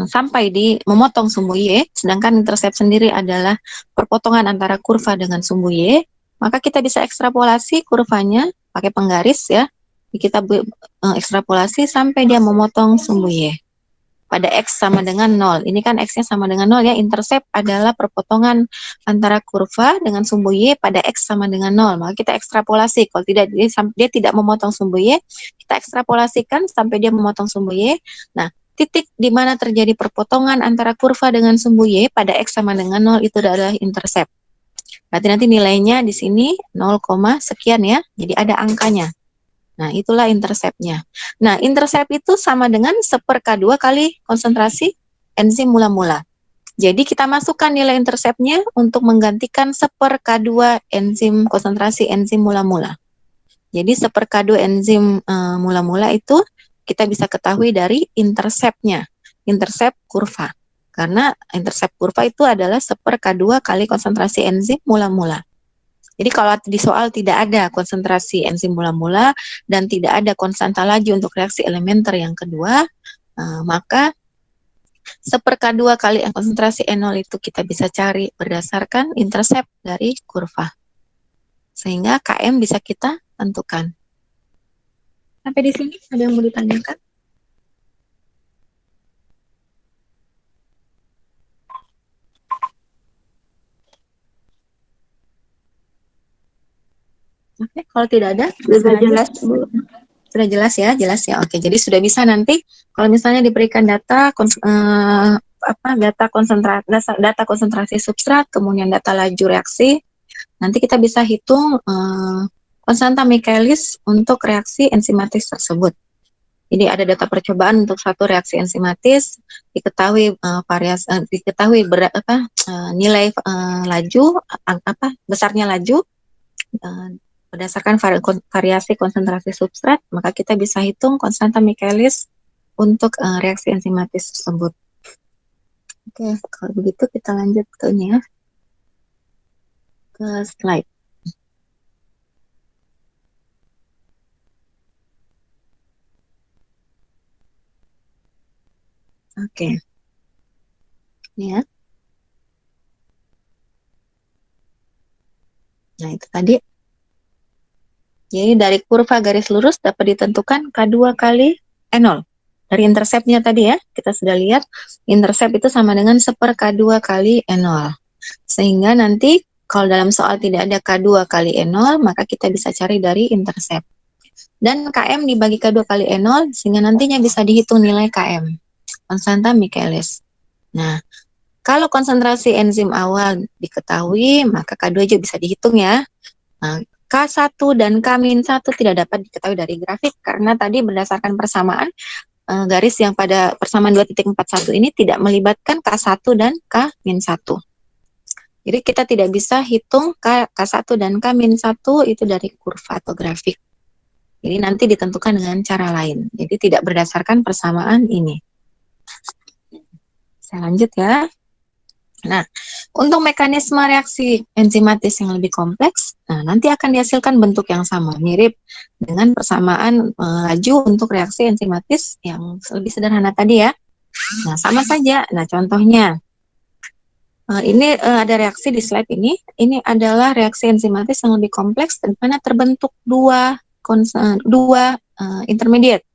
sampai di memotong sumbu Y, sedangkan intercept sendiri adalah perpotongan antara kurva dengan sumbu Y, maka kita bisa ekstrapolasi kurvanya pakai penggaris ya. Kita ekstrapolasi sampai dia memotong sumbu Y. Pada X sama dengan 0. Ini kan X-nya sama dengan 0 ya. Intercept adalah perpotongan antara kurva dengan sumbu Y pada X sama dengan 0. Maka kita ekstrapolasi. Kalau tidak dia tidak memotong sumbu Y, kita ekstrapolasikan sampai dia memotong sumbu Y. Nah, titik di mana terjadi perpotongan antara kurva dengan sumbu Y pada X sama dengan 0 itu adalah intercept. Berarti nanti nilainya di sini 0, sekian ya. Jadi ada angkanya. Nah, itulah interceptnya. Nah, intercept itu sama dengan seper K2 kali konsentrasi enzim mula-mula. Jadi kita masukkan nilai interceptnya untuk menggantikan seper K2 konsentrasi enzim mula-mula. Jadi seper K2 enzim mula-mula itu kita bisa ketahui dari interceptnya, intercept kurva. Karena intercept kurva itu adalah seper K2 kali konsentrasi enzim mula-mula. Jadi kalau di soal tidak ada konsentrasi enzim mula-mula dan tidak ada konstanta laju untuk reaksi elementer yang kedua, maka seper K2 kali konsentrasi E0 itu kita bisa cari berdasarkan intercept dari kurva. Sehingga Km bisa kita tentukan. Sampai di sini ada yang mau ditanyakan? Oke, kalau tidak ada, Sudah jelas, Bu. Sudah jelas ya, jelas ya. Oke, jadi sudah bisa nanti kalau misalnya diberikan data data konsentrasi substrat, kemudian data laju reaksi, nanti kita bisa hitung konstanta Michaelis untuk reaksi enzimatis tersebut. Jadi ada data percobaan untuk satu reaksi enzimatis, diketahui nilai laju, besarnya laju berdasarkan variasi konsentrasi substrat, maka kita bisa hitung konstanta Michaelis untuk reaksi enzimatis tersebut. Oke, kalau begitu kita lanjut ke ini ya, ke slide. Oke, ini ya. Nah, itu tadi. Jadi dari kurva garis lurus dapat ditentukan K2 kali E0. Dari interceptnya tadi ya, kita sudah lihat intercept itu sama dengan 1/K2 kali E0. Sehingga nanti kalau dalam soal tidak ada K2 kali E0, maka kita bisa cari dari intercept. Dan KM dibagi K2 kali E0, sehingga nantinya bisa dihitung nilai KM. Konstanta Michaelis. Nah, kalau konsentrasi enzim awal diketahui, maka K2 juga bisa dihitung ya. Nah, K1 dan K-1 tidak dapat diketahui dari grafik karena tadi berdasarkan persamaan garis yang pada persamaan 2.41 ini tidak melibatkan K1 dan K-1. Jadi kita tidak bisa hitung K1 dan K-1 itu dari kurva atau grafik. Jadi nanti ditentukan dengan cara lain. Jadi tidak berdasarkan persamaan ini. Saya lanjut ya. Nah, untuk mekanisme reaksi enzimatis yang lebih kompleks, nah nanti akan dihasilkan bentuk yang sama, mirip dengan persamaan laju untuk reaksi enzimatis yang lebih sederhana tadi ya. Nah, sama saja. Nah, contohnya, ini ada reaksi di slide ini. Ini adalah reaksi enzimatis yang lebih kompleks, di mana terbentuk dua intermediate,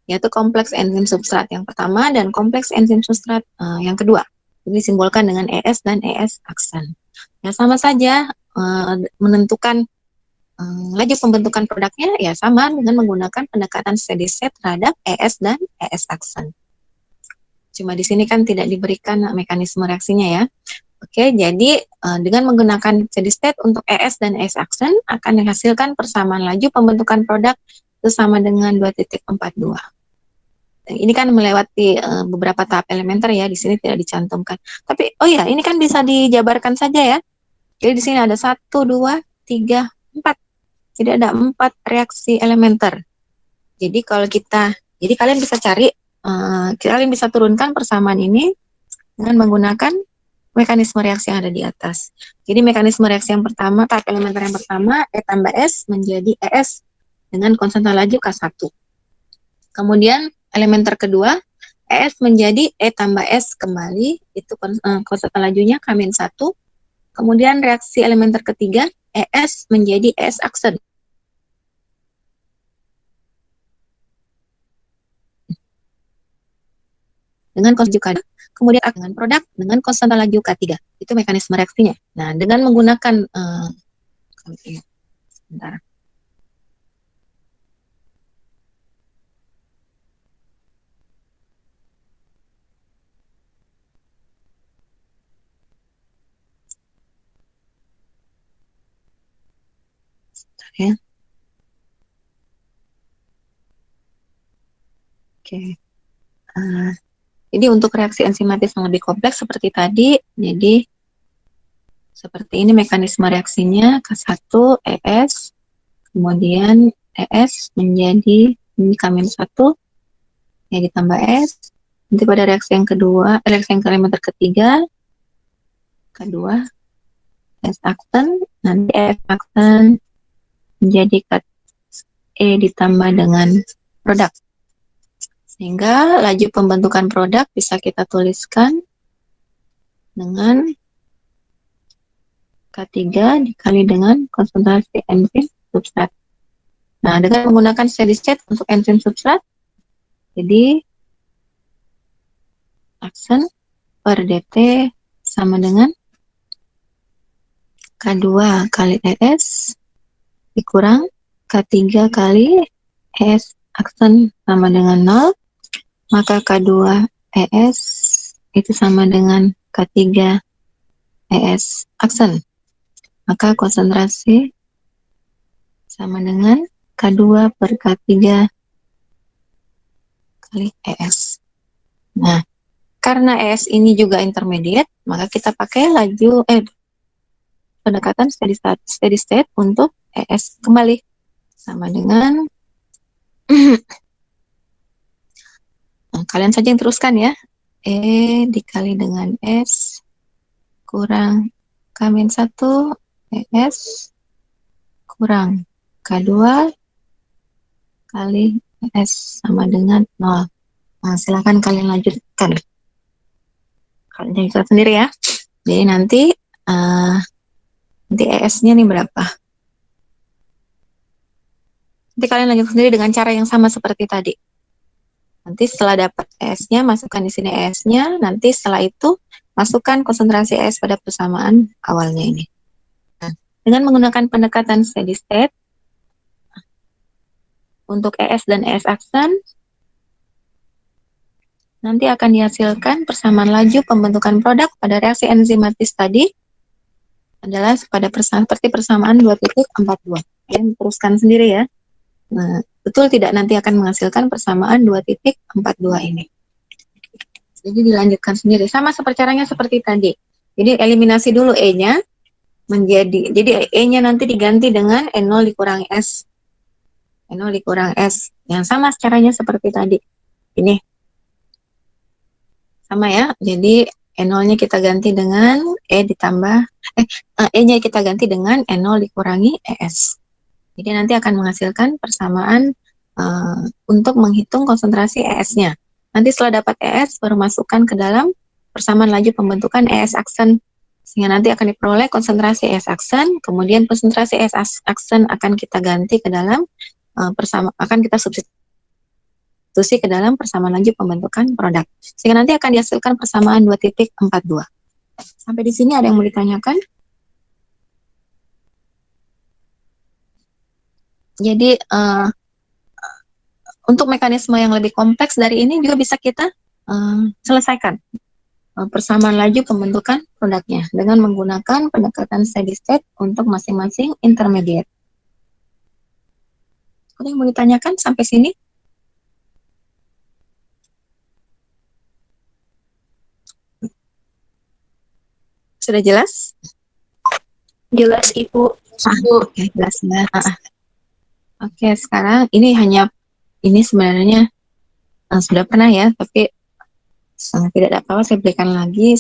yaitu kompleks enzim substrat yang pertama dan kompleks enzim substrat yang kedua. Ini disimbolkan dengan ES dan ES aksen. Ya sama saja menentukan laju pembentukan produknya ya sama dengan menggunakan pendekatan steady state terhadap ES dan ES aksen. Cuma di sini kan tidak diberikan mekanisme reaksinya ya. Oke, jadi dengan menggunakan steady state untuk ES dan ES aksen akan dihasilkan persamaan laju pembentukan produk itu sama dengan 2.42. Ini kan melewati beberapa tahap elementer ya, di sini tidak dicantumkan. Tapi, oh ya, ini kan bisa dijabarkan saja ya. Jadi di sini ada 1, 2, 3, 4. Jadi ada 4 reaksi elementer. Jadi kalau jadi kalian bisa cari, kalian bisa turunkan persamaan ini dengan menggunakan mekanisme reaksi yang ada di atas. Jadi mekanisme reaksi yang pertama, tahap elementer yang pertama, E tambah S menjadi ES dengan konstanta laju K1. Kemudian elementer kedua, ES menjadi E tambah S kembali, itu konstanta lajunya K-1. Kemudian reaksi elementer ketiga, ES menjadi ES aksen. Dengan konstanta laju K2, kemudian dengan produk dengan konstanta laju K3. Itu mekanisme reaksinya. Nah, dengan menggunakan sebentar. Ya. Oke. Jadi untuk reaksi enzimatis yang lebih kompleks seperti tadi, jadi seperti ini mekanisme reaksinya, K1 ES, kemudian ES menjadi ini K-1, ya ditambah S. Nanti pada reaksi yang kedua, reaksi yang elementer ketiga, kedua S aksen, nanti S aksen menjadi E ditambah dengan produk. Sehingga laju pembentukan produk bisa kita tuliskan dengan K3 dikali dengan konsentrasi enzim substrat. Nah, dengan menggunakan steady state untuk enzim substrat, jadi aksen per dt sama dengan K2 kali ES dikurang K3 kali ES aksen sama dengan 0, maka K2 ES itu sama dengan K3 ES aksen. Maka konsentrasi sama dengan K2 per K3 kali ES. Nah, karena ES ini juga intermediate, maka kita pakai pendekatan steady state untuk ES kembali. Sama dengan nah, kalian saja yang teruskan ya. E dikali dengan S kurang K-1 ES kurang K2 kali ES sama dengan 0. Nah, silakan kalian lanjutkan. Kalian lanjutkan sendiri ya. Jadi nanti ES-nya nih berapa? Nanti kalian lanjut sendiri dengan cara yang sama seperti tadi. Nanti setelah dapat ES-nya, masukkan di sini ES-nya. Nanti setelah itu, masukkan konsentrasi ES pada persamaan awalnya ini. Nah, dengan menggunakan pendekatan steady state, untuk ES dan ES aksen, nanti akan dihasilkan persamaan laju pembentukan produk pada reaksi enzimatis tadi adalah seperti persamaan 2.42. Kalian teruskan sendiri ya. Nah, betul tidak nanti akan menghasilkan persamaan 2.42 ini. Jadi dilanjutkan sendiri. Sama caranya seperti tadi. Jadi eliminasi dulu E-nya jadi E-nya nanti diganti dengan E0 dikurangi S. E0 dikurangi S. Yang sama caranya seperti tadi. Ini. Sama ya. Jadi E0-nya kita ganti dengan E-nya kita ganti dengan E0 dikurangi ES. Jadi nanti akan menghasilkan persamaan untuk menghitung konsentrasi ES-nya. Nanti setelah dapat ES, baru masukkan ke dalam persamaan laju pembentukan ES aksen. Sehingga nanti akan diperoleh konsentrasi ES aksen, kemudian konsentrasi ES aksen akan kita ganti ke dalam akan kita substitusi ke dalam persamaan laju pembentukan produk. Sehingga nanti akan dihasilkan persamaan 2.42. Sampai di sini ada yang mau ditanyakan? Jadi untuk mekanisme yang lebih kompleks dari ini juga bisa kita selesaikan persamaan laju pembentukan produknya dengan menggunakan pendekatan steady state untuk masing-masing intermediate. Ada yang mau ditanyakan sampai sini? Sudah jelas? Jelas, Ibu. Oke, jelas ya. Oke, sekarang ini sebenarnya sudah pernah ya, tapi tidak ada apa-apa, saya berikan lagi.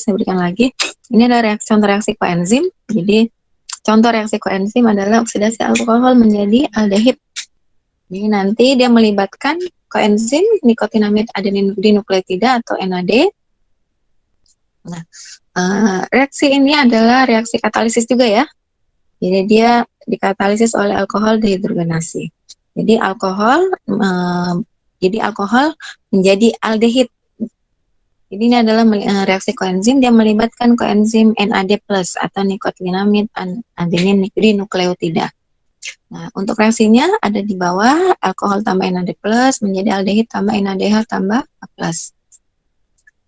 Ini adalah contoh reaksi koenzim. Jadi contoh reaksi koenzim adalah oksidasi alkohol menjadi aldehid. Jadi nanti dia melibatkan koenzim nikotinamid adenin dinukleotida atau NAD. Nah, reaksi ini adalah reaksi katalisis juga ya. Jadi dia dikatalisis oleh alkohol dehidrogenasi. Jadi alkohol menjadi aldehid. Jadi ini adalah reaksi koenzim, dia melibatkan koenzim NAD+ atau nikotinamid adenin dinukleotida. Nah, untuk reaksinya ada di bawah, alkohol tambah NAD+ menjadi aldehid tambah NADH tambah A+.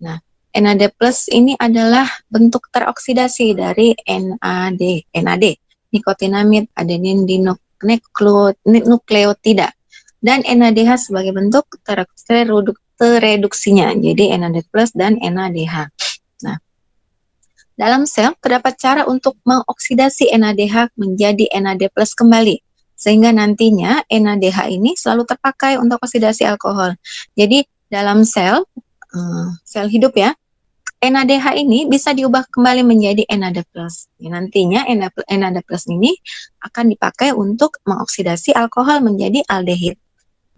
Nah, NAD+ ini adalah bentuk teroksidasi dari NAD, nikotinamid adenin dinukleotida. Dan NADH sebagai bentuk tereduksinya, jadi NAD+ dan NADH. Nah, dalam sel terdapat cara untuk mengoksidasi NADH menjadi NAD+ kembali, sehingga nantinya NADH ini selalu terpakai untuk oksidasi alkohol. Jadi dalam sel hidup ya, NADH ini bisa diubah kembali menjadi NAD+. Ya, nantinya NAD+ ini akan dipakai untuk mengoksidasi alkohol menjadi aldehid.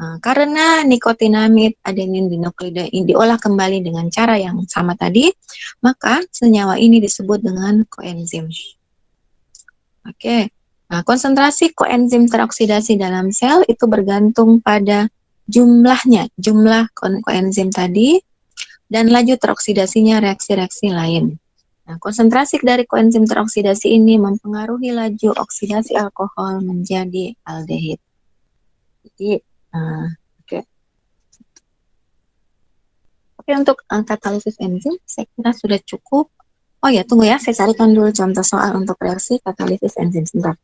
Karena nikotinamid adenin dinukleotida ini diolah kembali dengan cara yang sama tadi, maka senyawa ini disebut dengan koenzim. Oke. Nah, konsentrasi koenzim teroksidasi dalam sel itu bergantung pada jumlah koenzim tadi dan laju teroksidasinya reaksi-reaksi lain. Nah, konsentrasi dari koenzim teroksidasi ini mempengaruhi laju oksidasi alkohol menjadi aldehid. Jadi, oke. Oke, untuk katalisis enzim, saya kira sudah cukup. Oh ya, tunggu ya, saya carikan dulu contoh soal untuk reaksi katalisis enzim. Sebentar.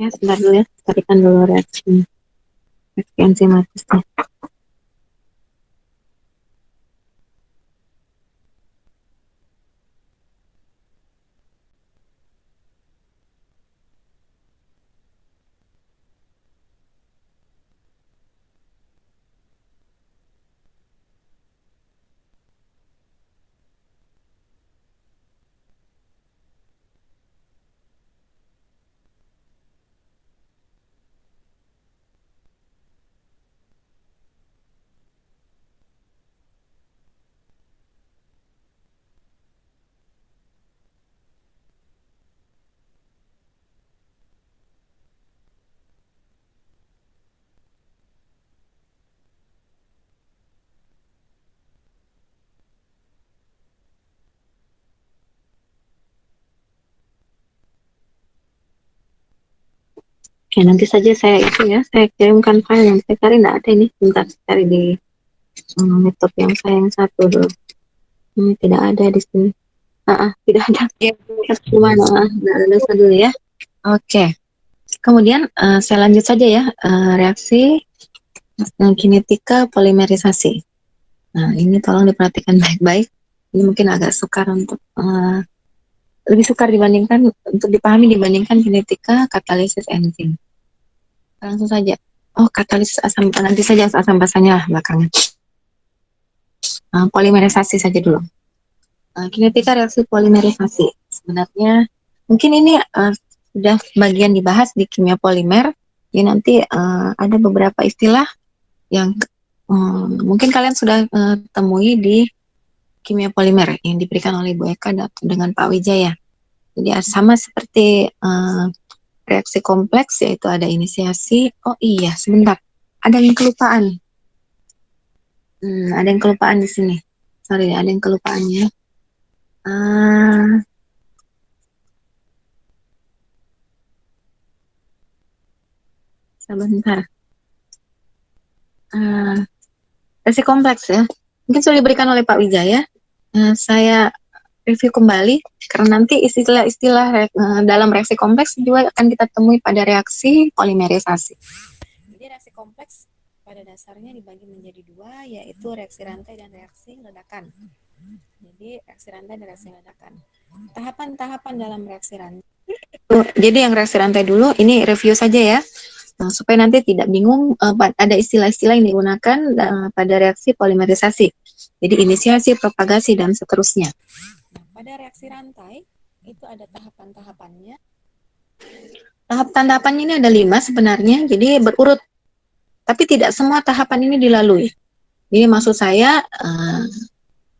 Ya, sebentar dulu ya, carikan dulu reaksi enzimatisnya. Oke, nanti saja saya kirimkan file yang saya cari, nggak ada ini. Bentar, saya cari di laptop yang saya yang satu dulu. Ini tidak ada di sini. Tidak ada. Gimana? Nggak ada dulu ya. Oke. Kemudian saya lanjut saja ya, reaksi kinetika polimerisasi. Nah, ini tolong diperhatikan baik-baik. Ini mungkin agak sukar untuk lebih sukar dibandingkan untuk dipahami dibandingkan kinetika katalisis enzim. Langsung saja. Oh, katalisis asam, nanti saja asam basanya belakangan. Polimerisasi saja dulu. Kinetika reaksi polimerisasi. Sebenarnya mungkin ini sudah bagian dibahas di kimia polimer. Jadi nanti ada beberapa istilah yang mungkin kalian sudah temui di kimia polimer yang diberikan oleh Bu Eka dengan Pak Wijaya. Jadi sama seperti reaksi kompleks, yaitu ada inisiasi. Oh iya, sebentar. Ada yang kelupaan. Ada yang kelupaan di sini. Sorry, ada yang kelupaannya. Sebentar. Reaksi kompleks ya. Mungkin sudah diberikan oleh Pak Wijaya. Saya review kembali karena nanti istilah-istilah dalam reaksi kompleks juga akan kita temui pada reaksi polimerisasi. Jadi reaksi kompleks pada dasarnya dibagi menjadi dua, yaitu reaksi rantai dan reaksi ledakan. Jadi reaksi rantai dan reaksi ledakan. Tahapan-tahapan dalam reaksi rantai. Jadi yang reaksi rantai dulu, ini review saja ya. Supaya nanti tidak bingung, ada istilah-istilah yang digunakan pada reaksi polimerisasi. Jadi inisiasi, propagasi, dan seterusnya. Nah, pada reaksi rantai, itu ada tahapan-tahapannya. Tahapan-tahapannya ini ada 5 sebenarnya, jadi berurut. Tapi tidak semua tahapan ini dilalui. Jadi maksud saya,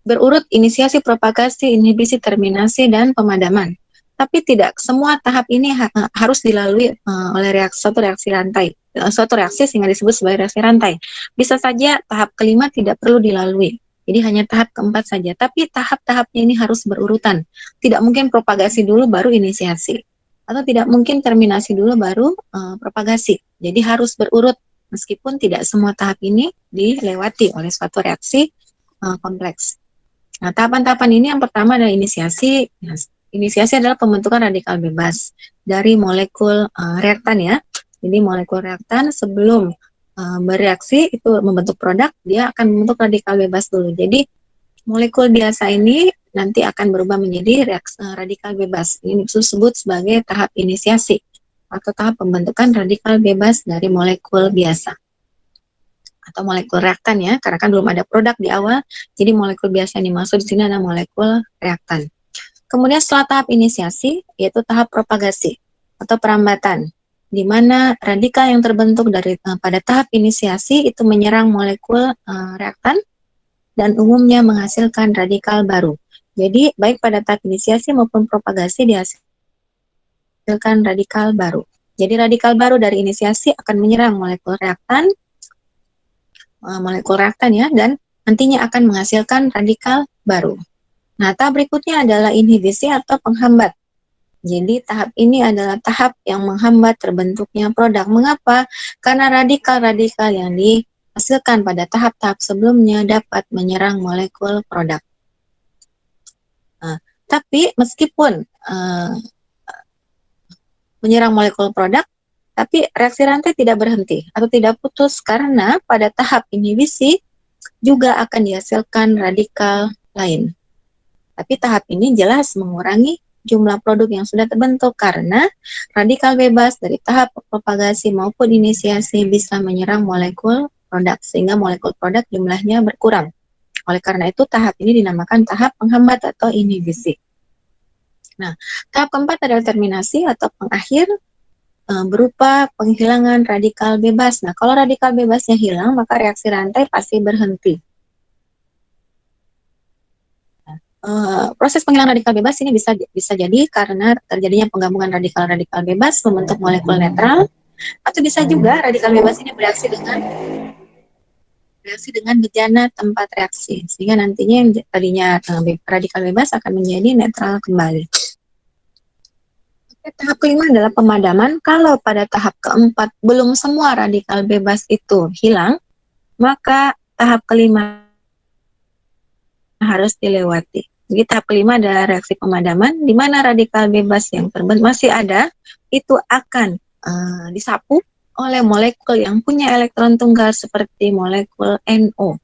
berurut inisiasi, propagasi, inhibisi, terminasi, dan pemadaman. Tapi tidak semua tahap ini harus dilalui oleh suatu reaksi rantai, suatu reaksi sehingga disebut sebagai reaksi rantai. Bisa saja tahap kelima tidak perlu dilalui, jadi hanya tahap keempat saja. Tapi tahap-tahapnya ini harus berurutan. Tidak mungkin propagasi dulu baru inisiasi, atau tidak mungkin terminasi dulu baru propagasi. Jadi harus berurut, meskipun tidak semua tahap ini dilewati oleh suatu reaksi kompleks. Nah, tahapan-tahapan ini yang pertama adalah inisiasi. Inisiasi adalah pembentukan radikal bebas dari molekul reaktan ya. Jadi molekul reaktan sebelum bereaksi itu membentuk produk, dia akan membentuk radikal bebas dulu. Jadi molekul biasa ini nanti akan berubah menjadi radikal bebas. Ini disebut sebagai tahap inisiasi atau tahap pembentukan radikal bebas dari molekul biasa atau molekul reaktan ya, karena kan belum ada produk di awal, jadi molekul biasa yang dimaksud di sini adalah molekul reaktan. Kemudian setelah tahap inisiasi, yaitu tahap propagasi atau perambatan, di mana radikal yang terbentuk pada tahap inisiasi itu menyerang molekul reaktan dan umumnya menghasilkan radikal baru. Jadi baik pada tahap inisiasi maupun propagasi dihasilkan radikal baru. Jadi radikal baru dari inisiasi akan menyerang molekul reaktan ya, dan nantinya akan menghasilkan radikal baru. Nah, tahap berikutnya adalah inhibisi atau penghambat. Jadi tahap ini adalah tahap yang menghambat terbentuknya produk. Mengapa? Karena radikal-radikal yang dihasilkan pada tahap-tahap sebelumnya dapat menyerang molekul produk. Nah, tapi meskipun menyerang molekul produk, Tapi reaksi rantai tidak berhenti atau tidak putus karena pada tahap inhibisi juga akan dihasilkan radikal lain. Tapi tahap ini jelas mengurangi jumlah produk yang sudah terbentuk karena radikal bebas dari tahap propagasi maupun inisiasi bisa menyerang molekul produk sehingga molekul produk jumlahnya berkurang. Oleh karena itu tahap ini dinamakan tahap penghambat atau inhibisi. Nah, tahap keempat adalah terminasi atau pengakhir berupa penghilangan radikal bebas. Nah, kalau radikal bebasnya hilang, maka reaksi rantai pasti berhenti. Proses penghilangan radikal bebas ini bisa jadi karena terjadinya penggabungan radikal-radikal bebas membentuk molekul netral, atau bisa juga radikal bebas ini bereaksi dengan bejana tempat reaksi, sehingga nantinya yang tadinya radikal bebas akan menjadi netral kembali. Tahap kelima adalah pemadaman. Kalau pada tahap keempat belum semua radikal bebas itu hilang, maka tahap kelima harus dilewati. Jadi tahap kelima adalah reaksi pemadaman, di mana radikal bebas yang masih ada, itu akan disapu oleh molekul yang punya elektron tunggal seperti molekul NO.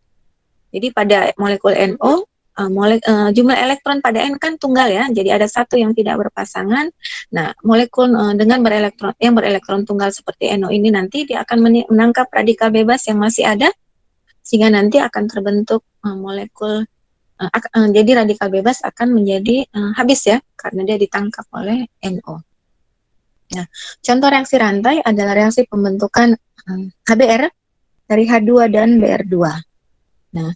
Jadi pada molekul NO, jumlah elektron pada N kan tunggal ya, jadi ada satu yang tidak berpasangan. Nah, molekul dengan berelektron tunggal seperti NO ini nanti dia akan menangkap radikal bebas yang masih ada, sehingga nanti akan terbentuk molekul. Jadi radikal bebas akan menjadi habis ya, karena dia ditangkap oleh NO. Nah, contoh reaksi rantai adalah reaksi pembentukan HBr dari H2 dan Br2. Nah,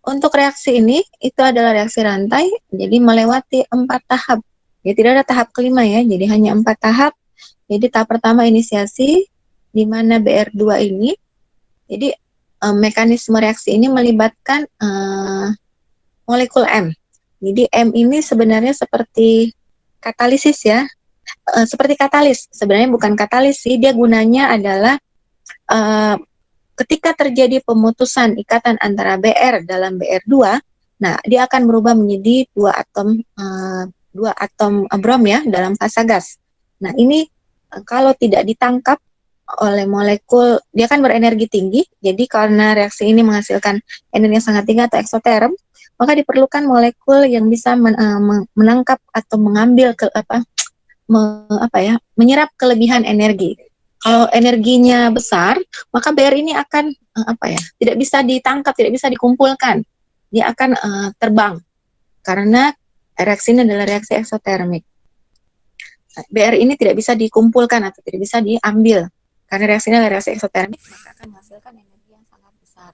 untuk reaksi ini itu adalah reaksi rantai, jadi melewati 4 tahap. Ya, tidak ada tahap kelima ya, jadi hanya 4 tahap. Jadi tahap pertama inisiasi, di mana Br2 ini, jadi mekanisme reaksi ini melibatkan molekul M. Jadi M ini sebenarnya seperti katalisis ya, seperti katalis. Sebenarnya bukan katalis sih, dia gunanya adalah ketika terjadi pemutusan ikatan antara Br dalam Br2, nah dia akan berubah menjadi dua atom brom ya dalam fasa gas. Nah ini kalau tidak ditangkap oleh molekul, dia kan berenergi tinggi, jadi karena reaksi ini menghasilkan energi yang sangat tinggi atau eksoterm, maka diperlukan molekul yang bisa menangkap atau mengambil menyerap kelebihan energi. Kalau energinya besar, maka Br ini akan tidak bisa ditangkap, tidak bisa dikumpulkan, dia akan terbang karena reaksi ini adalah reaksi eksotermik. Br ini tidak bisa dikumpulkan atau tidak bisa diambil karena reaksi ini adalah reaksi eksotermik, maka akan menghasilkan energi yang sangat besar.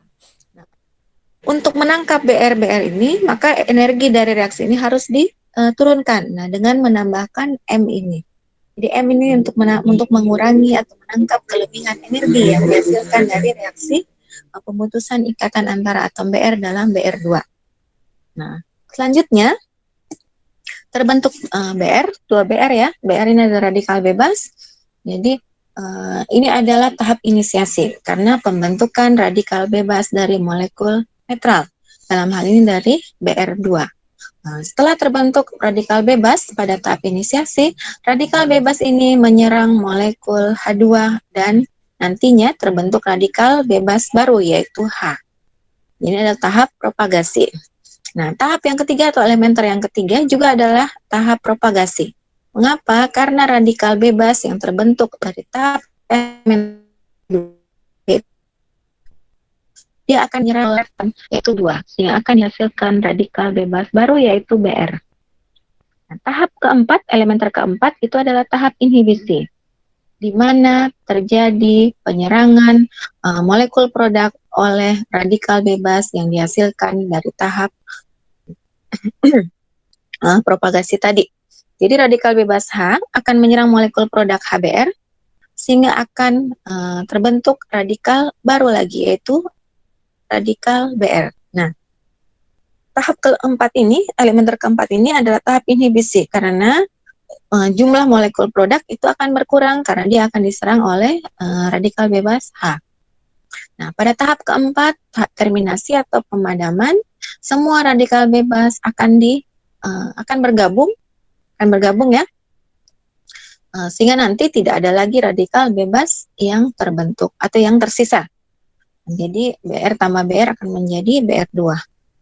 Nah, untuk menangkap Br ini, maka energi dari reaksi ini harus diturunkan. Nah, dengan menambahkan M ini. Jadi M ini untuk mengurangi atau menangkap kelebihan energi yang dihasilkan dari reaksi pemutusan ikatan antara atom Br dalam Br2. Nah, selanjutnya terbentuk Br, 2Br ya. Br ini adalah radikal bebas. Jadi ini adalah tahap inisiasi karena pembentukan radikal bebas dari molekul netral. Dalam hal ini dari Br2. Nah, setelah terbentuk radikal bebas pada tahap inisiasi, radikal bebas ini menyerang molekul H2 dan nantinya terbentuk radikal bebas baru yaitu H. Ini adalah tahap propagasi. Nah, tahap yang ketiga atau elementer yang ketiga juga adalah tahap propagasi. Mengapa? Karena radikal bebas yang terbentuk dari tahap elementer dia akan menyerang elektron yaitu 2, sehingga akan dihasilkan radikal bebas baru yaitu Br. Nah, tahap keempat, elementer keempat itu adalah tahap inhibisi, di mana terjadi penyerangan molekul produk oleh radikal bebas yang dihasilkan dari tahap propagasi tadi. Jadi radikal bebas H akan menyerang molekul produk HBr sehingga akan terbentuk radikal baru lagi yaitu radikal Br. Nah, tahap keempat ini, elementer keempat ini adalah tahap inhibisi karena jumlah molekul produk itu akan berkurang karena dia akan diserang oleh radikal bebas H. Nah, pada tahap keempat, tahap terminasi atau pemadaman, semua radikal bebas akan bergabung ya sehingga nanti tidak ada lagi radikal bebas yang terbentuk atau yang tersisa. Jadi Br tambah Br akan menjadi Br2.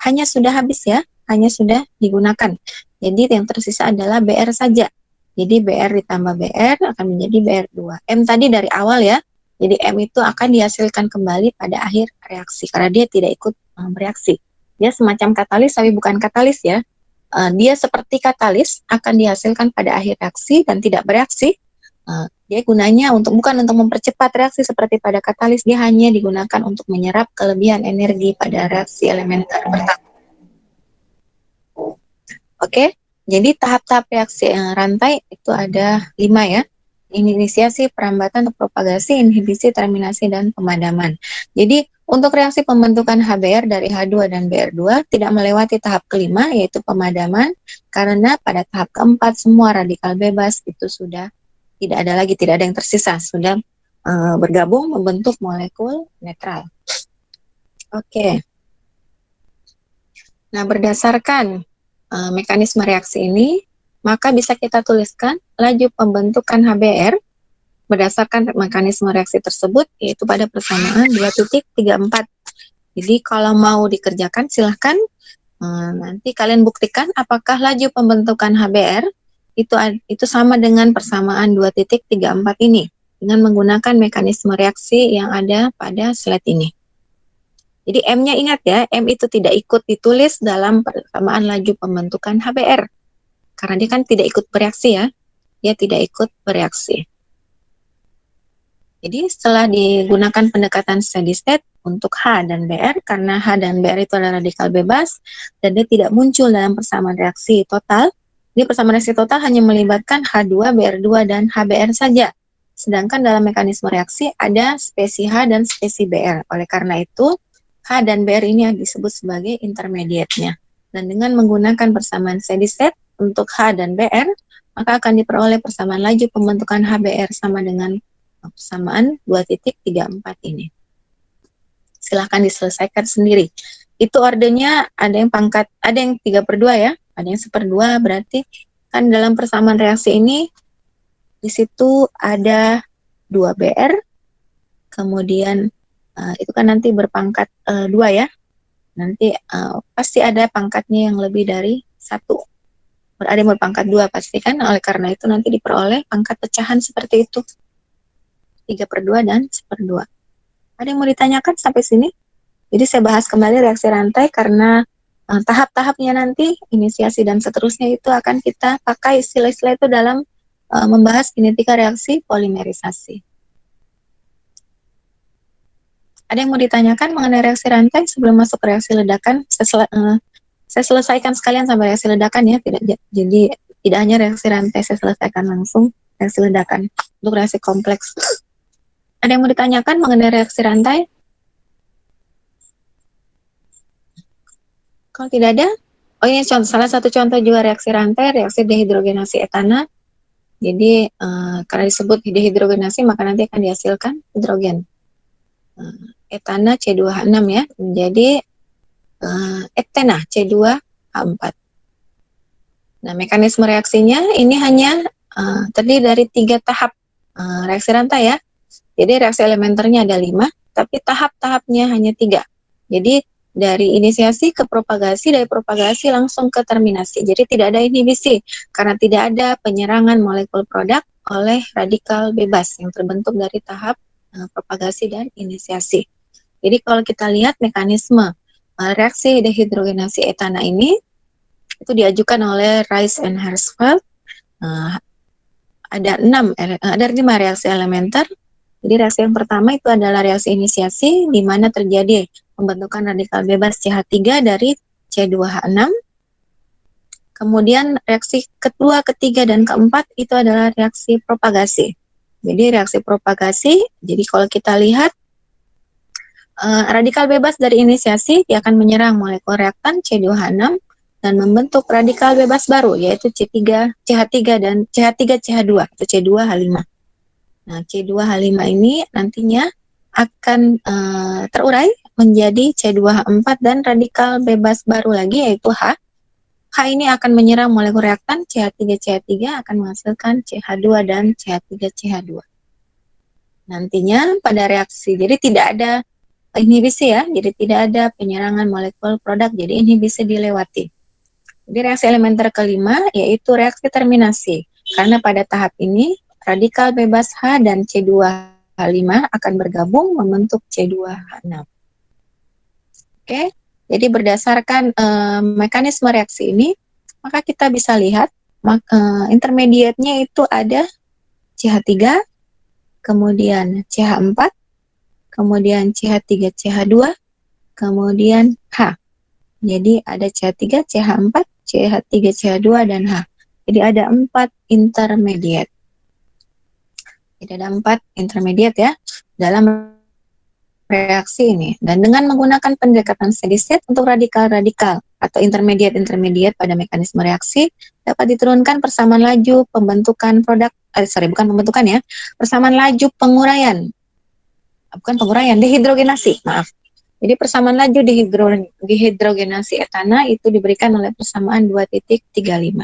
Hanya sudah habis ya, hanya sudah digunakan. Jadi yang tersisa adalah Br saja. Jadi Br ditambah Br akan menjadi Br2. M tadi dari awal ya, jadi M itu akan dihasilkan kembali pada akhir reaksi karena dia tidak ikut bereaksi. Dia semacam katalis tapi bukan katalis ya. Dia seperti katalis akan dihasilkan pada akhir reaksi dan tidak bereaksi. Dia gunanya bukan untuk mempercepat reaksi seperti pada katalis, dia hanya digunakan untuk menyerap kelebihan energi pada reaksi elementer pertama. Oke, jadi tahap-tahap reaksi rantai itu ada 5 ya. Inisiasi, perambatan, propagasi, inhibisi, terminasi, dan pemadaman. Jadi untuk reaksi pembentukan HBr dari H2 dan Br2 tidak melewati tahap kelima yaitu pemadaman karena pada tahap keempat semua radikal bebas itu sudah tidak ada yang tersisa, sudah bergabung membentuk molekul netral. Oke. Nah, berdasarkan mekanisme reaksi ini, maka bisa kita tuliskan laju pembentukan HBr berdasarkan mekanisme reaksi tersebut yaitu pada persamaan 2.34. Jadi kalau mau dikerjakan silahkan nanti kalian buktikan apakah laju pembentukan HBr itu sama dengan persamaan 2.34 ini dengan menggunakan mekanisme reaksi yang ada pada slide ini. Jadi M-nya ingat ya, M itu tidak ikut ditulis dalam persamaan laju pembentukan HBr. Karena dia kan tidak ikut bereaksi ya, dia tidak ikut bereaksi. Jadi setelah digunakan pendekatan steady state untuk H dan Br, karena H dan Br itu adalah radikal bebas, dan dia tidak muncul dalam persamaan reaksi total, jadi persamaan reaksi total hanya melibatkan H2, Br2, dan HBr saja. Sedangkan dalam mekanisme reaksi ada spesi H dan spesi Br. Oleh karena itu, H dan Br ini disebut sebagai intermediate-nya. Dan dengan menggunakan persamaan steady state untuk H dan Br, maka akan diperoleh persamaan laju pembentukan HBr sama dengan persamaan 2.34 ini. Silahkan diselesaikan sendiri. Itu ordernya ada yang 3/2 ya, ada yang 1/2, berarti kan dalam persamaan reaksi ini di situ ada 2 Br, kemudian itu kan nanti berpangkat 2 ya. Nanti pasti ada pangkatnya yang lebih dari 1. Ada yang berpangkat 2 pasti kan, oleh karena itu nanti diperoleh pangkat pecahan seperti itu. 3/2 dan 1/2. Ada yang mau ditanyakan sampai sini? Jadi saya bahas kembali reaksi rantai karena tahap-tahapnya nanti, inisiasi dan seterusnya itu akan kita pakai istilah-istilah itu dalam membahas kinetika reaksi polimerisasi. Ada yang mau ditanyakan mengenai reaksi rantai sebelum masuk ke reaksi ledakan? Saya selesaikan sekalian sampai reaksi ledakan ya, jadi tidak hanya reaksi rantai saya selesaikan langsung reaksi ledakan untuk reaksi kompleks. Ada yang mau ditanyakan mengenai reaksi rantai? Kalau tidak ada, ini salah satu contoh juga reaksi rantai, reaksi dehidrogenasi etana. Jadi karena disebut dehidrogenasi maka nanti akan dihasilkan hidrogen. Etana C2H6 ya, menjadi etena C2H4. Nah, mekanisme reaksinya ini hanya terdiri dari 3 tahap reaksi rantai ya. Jadi reaksi elementernya ada 5, tapi tahap-tahapnya hanya 3. Jadi dari inisiasi ke propagasi, dari propagasi langsung ke terminasi. Jadi tidak ada inhibisi karena tidak ada penyerangan molekul produk oleh radikal bebas yang terbentuk dari tahap propagasi dan inisiasi. Jadi kalau kita lihat mekanisme reaksi dehidrogenasi etana ini itu diajukan oleh Rice and Hersfeld. Ada 5 reaksi elementer. Jadi reaksi yang pertama itu adalah reaksi inisiasi di mana terjadi pembentukan radikal bebas CH3 dari C2H6. Kemudian reaksi kedua, ketiga, dan keempat itu adalah reaksi propagasi. Jadi reaksi propagasi, jadi kalau kita lihat radikal bebas dari inisiasi dia akan menyerang molekul reaktan C2H6 dan membentuk radikal bebas baru yaitu CH3 dan CH3CH2 atau C2H5. Nah, C2H5 ini nantinya akan terurai menjadi C2H4 dan radikal bebas baru lagi yaitu H H ini akan menyerang molekul reaktan CH3CH3 akan menghasilkan CH2 dan CH3CH2. Nantinya pada reaksi, jadi tidak ada inhibisi ya, jadi tidak ada penyerangan molekul produk, jadi inhibisi dilewati. Jadi reaksi elementer kelima yaitu reaksi terminasi. Karena pada tahap ini radikal bebas H dan C2H5 akan bergabung membentuk C2H6. Oke, jadi berdasarkan mekanisme reaksi ini, maka kita bisa lihat intermediate-nya itu ada CH3, kemudian CH4, kemudian CH3CH2, kemudian H. Jadi ada CH3, CH4, CH3CH2, dan H. Jadi ada 4 intermediate. Jadi ada 4 intermediate ya dalam reaksi ini. Dan dengan menggunakan pendekatan steady state untuk radikal-radikal atau intermediate-intermediate pada mekanisme reaksi dapat diturunkan persamaan laju pembentukan produk, bukan pembentukan ya, persamaan laju penguraian. Bukan penguraian, dehidrogenasi, maaf. Jadi persamaan laju dihidrogenasi etana itu diberikan oleh persamaan 2.35.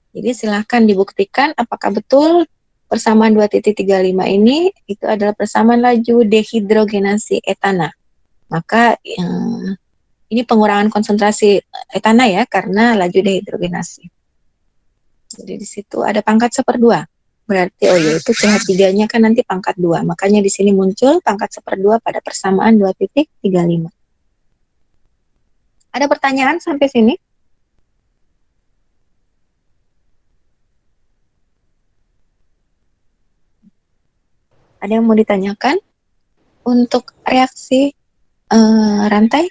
Jadi silahkan dibuktikan apakah betul persamaan 2.35 ini itu adalah persamaan laju dehidrogenasi etana. Maka ini pengurangan konsentrasi etana ya karena laju dehidrogenasi. Jadi di situ ada pangkat 1/2. Berarti itu CH3-nya kan nanti pangkat 2. Makanya di sini muncul pangkat 1/2 pada persamaan 2.35. Ada pertanyaan sampai sini? Ada yang mau ditanyakan? Untuk reaksi rantai?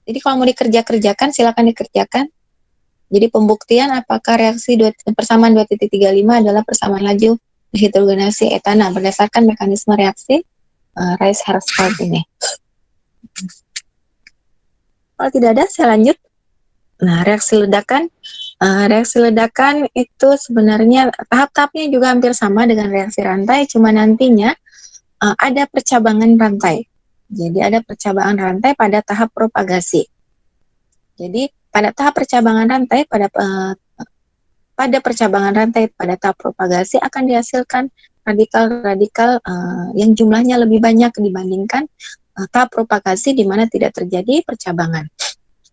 Jadi kalau mau dikerjakan, silakan dikerjakan. Jadi pembuktian apakah reaksi persamaan 2.35 adalah persamaan laju dehidrogenasi etana berdasarkan mekanisme reaksi Rice-Hershfield ini. Kalau tidak ada, saya lanjut. Nah, reaksi ledakan itu sebenarnya tahap-tahapnya juga hampir sama dengan reaksi rantai, cuma nantinya ada percabangan rantai. Jadi ada percabangan rantai pada tahap propagasi. Jadi pada tahap percabangan rantai, pada percabangan rantai pada tahap propagasi akan dihasilkan radikal-radikal yang jumlahnya lebih banyak dibandingkan tahap propagasi di mana tidak terjadi percabangan.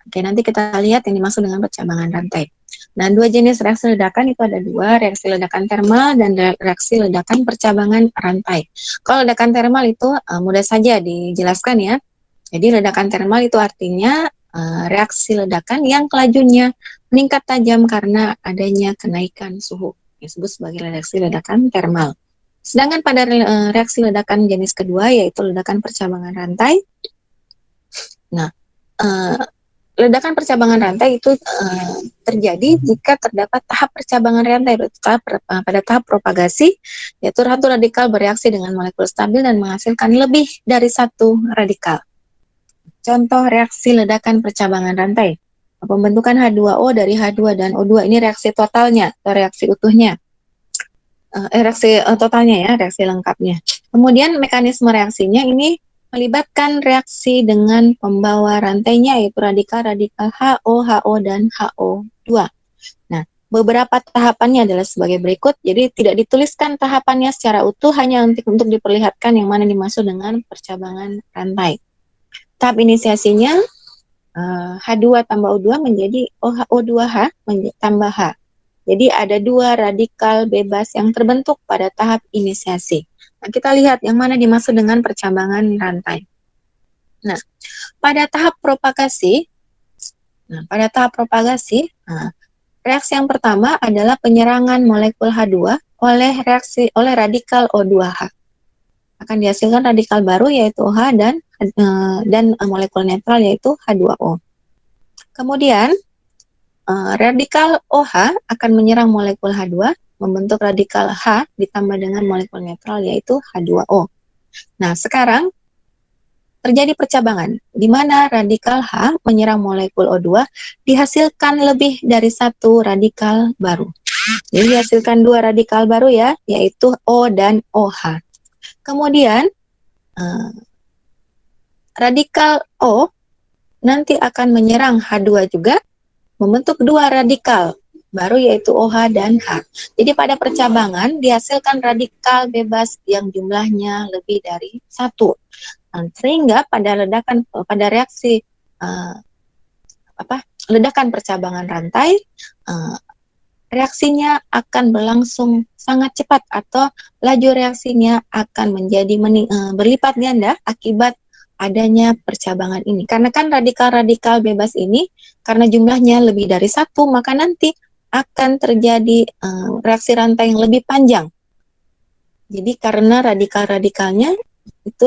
Oke, nanti kita lihat yang dimaksud dengan percabangan rantai. Nah, 2 jenis reaksi ledakan itu ada 2, reaksi ledakan termal dan reaksi ledakan percabangan rantai. Kalau ledakan termal itu mudah saja dijelaskan ya. Jadi ledakan termal itu artinya reaksi ledakan yang kelajunya meningkat tajam karena adanya kenaikan suhu. Disebut sebagai reaksi ledakan termal. Sedangkan pada reaksi ledakan jenis kedua yaitu ledakan percabangan rantai. Nah, ledakan percabangan rantai itu terjadi jika terdapat tahap percabangan rantai pada tahap propagasi, yaitu satu radikal bereaksi dengan molekul stabil dan menghasilkan lebih dari satu radikal. Contoh reaksi ledakan percabangan rantai. Pembentukan H2O dari H2 dan O2, ini reaksi totalnya atau reaksi utuhnya. Reaksi totalnya ya, reaksi lengkapnya. Kemudian mekanisme reaksinya ini melibatkan reaksi dengan pembawa rantainya yaitu radikal-radikal HO, HO, dan HO2. Nah, beberapa tahapannya adalah sebagai berikut. Jadi tidak dituliskan tahapannya secara utuh, hanya untuk diperlihatkan yang mana dimaksud dengan percabangan rantai. Tahap inisiasinya H2 tambah O2 menjadi O2H tambah H. Jadi ada 2 radikal bebas yang terbentuk pada tahap inisiasi. Nah, kita lihat yang mana dimaksud dengan percabangan rantai. Nah, pada tahap propagasi, reaksi yang pertama adalah penyerangan molekul H2 oleh radikal O2H. Akan dihasilkan radikal baru yaitu OH dan molekul netral yaitu H2O. Kemudian radikal OH akan menyerang molekul H2 membentuk radikal H ditambah dengan molekul netral yaitu H2O. Nah, sekarang terjadi percabangan di mana radikal H menyerang molekul O2 dihasilkan lebih dari satu radikal baru. Jadi dihasilkan 2 radikal baru ya, yaitu O dan OH. Kemudian radikal O nanti akan menyerang H2 juga, membentuk dua radikal baru yaitu OH dan H. Jadi pada percabangan dihasilkan radikal bebas yang jumlahnya lebih dari 1. Sehingga pada reaksi ledakan percabangan rantai, reaksinya akan berlangsung sangat cepat atau laju reaksinya akan menjadi berlipat ganda akibat adanya percabangan ini. Karena kan radikal-radikal bebas ini karena jumlahnya lebih dari 1, maka nanti akan terjadi reaksi rantai yang lebih panjang. Jadi karena radikal-radikalnya itu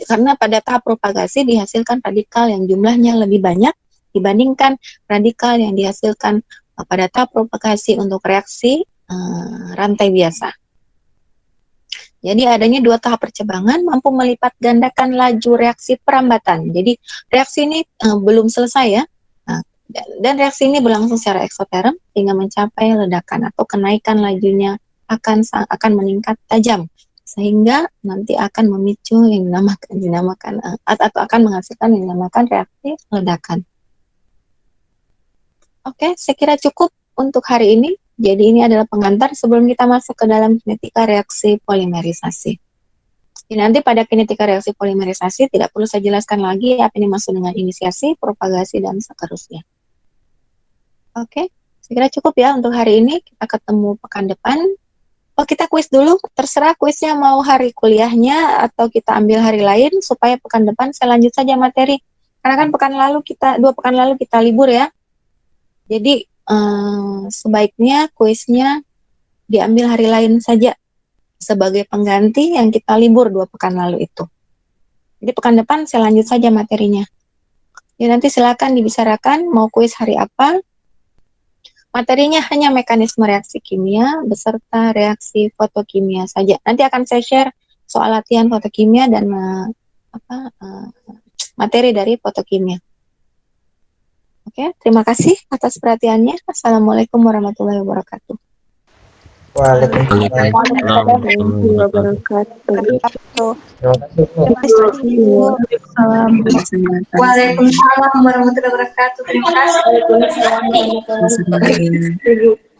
karena pada tahap propagasi dihasilkan radikal yang jumlahnya lebih banyak dibandingkan radikal yang dihasilkan pada tahap propagasi untuk reaksi rantai biasa. Jadi adanya dua tahap percabangan mampu melipat gandakan laju reaksi perambatan. Jadi reaksi ini belum selesai ya. Dan reaksi ini berlangsung secara eksoterm hingga mencapai ledakan atau kenaikan lajunya akan meningkat tajam sehingga nanti akan memicu yang dinamakan atau akan menghasilkan yang dinamakan reaksi ledakan. Oke, saya kira cukup untuk hari ini. Jadi ini adalah pengantar sebelum kita masuk ke dalam kinetika reaksi polimerisasi. Jadi nanti pada kinetika reaksi polimerisasi tidak perlu saya jelaskan lagi apa yang dimaksud dengan inisiasi, propagasi, dan seterusnya. Oke, saya kira cukup ya untuk hari ini. Kita ketemu pekan depan. Oh, kita kuis dulu. Terserah kuisnya mau hari kuliahnya atau kita ambil hari lain supaya pekan depan saya lanjut saja materi. Karena kan dua pekan lalu kita libur ya. Jadi sebaiknya kuisnya diambil hari lain saja sebagai pengganti yang kita libur 2 pekan lalu itu. Jadi pekan depan saya lanjut saja materinya. Jadi nanti silakan dibicarakan mau kuis hari apa. Materinya hanya mekanisme reaksi kimia beserta reaksi fotokimia saja. Nanti akan saya share soal latihan fotokimia dan materi dari fotokimia. Oke, terima kasih atas perhatiannya. Assalamualaikum warahmatullahi wabarakatuh. Waalaikumsalam warahmatullahi wabarakatuh. Terima kasih, Bu. Waalaikumsalam warahmatullahi wabarakatuh. Terima kasih. Waalaikumsalam warahmatullahi wabarakatuh.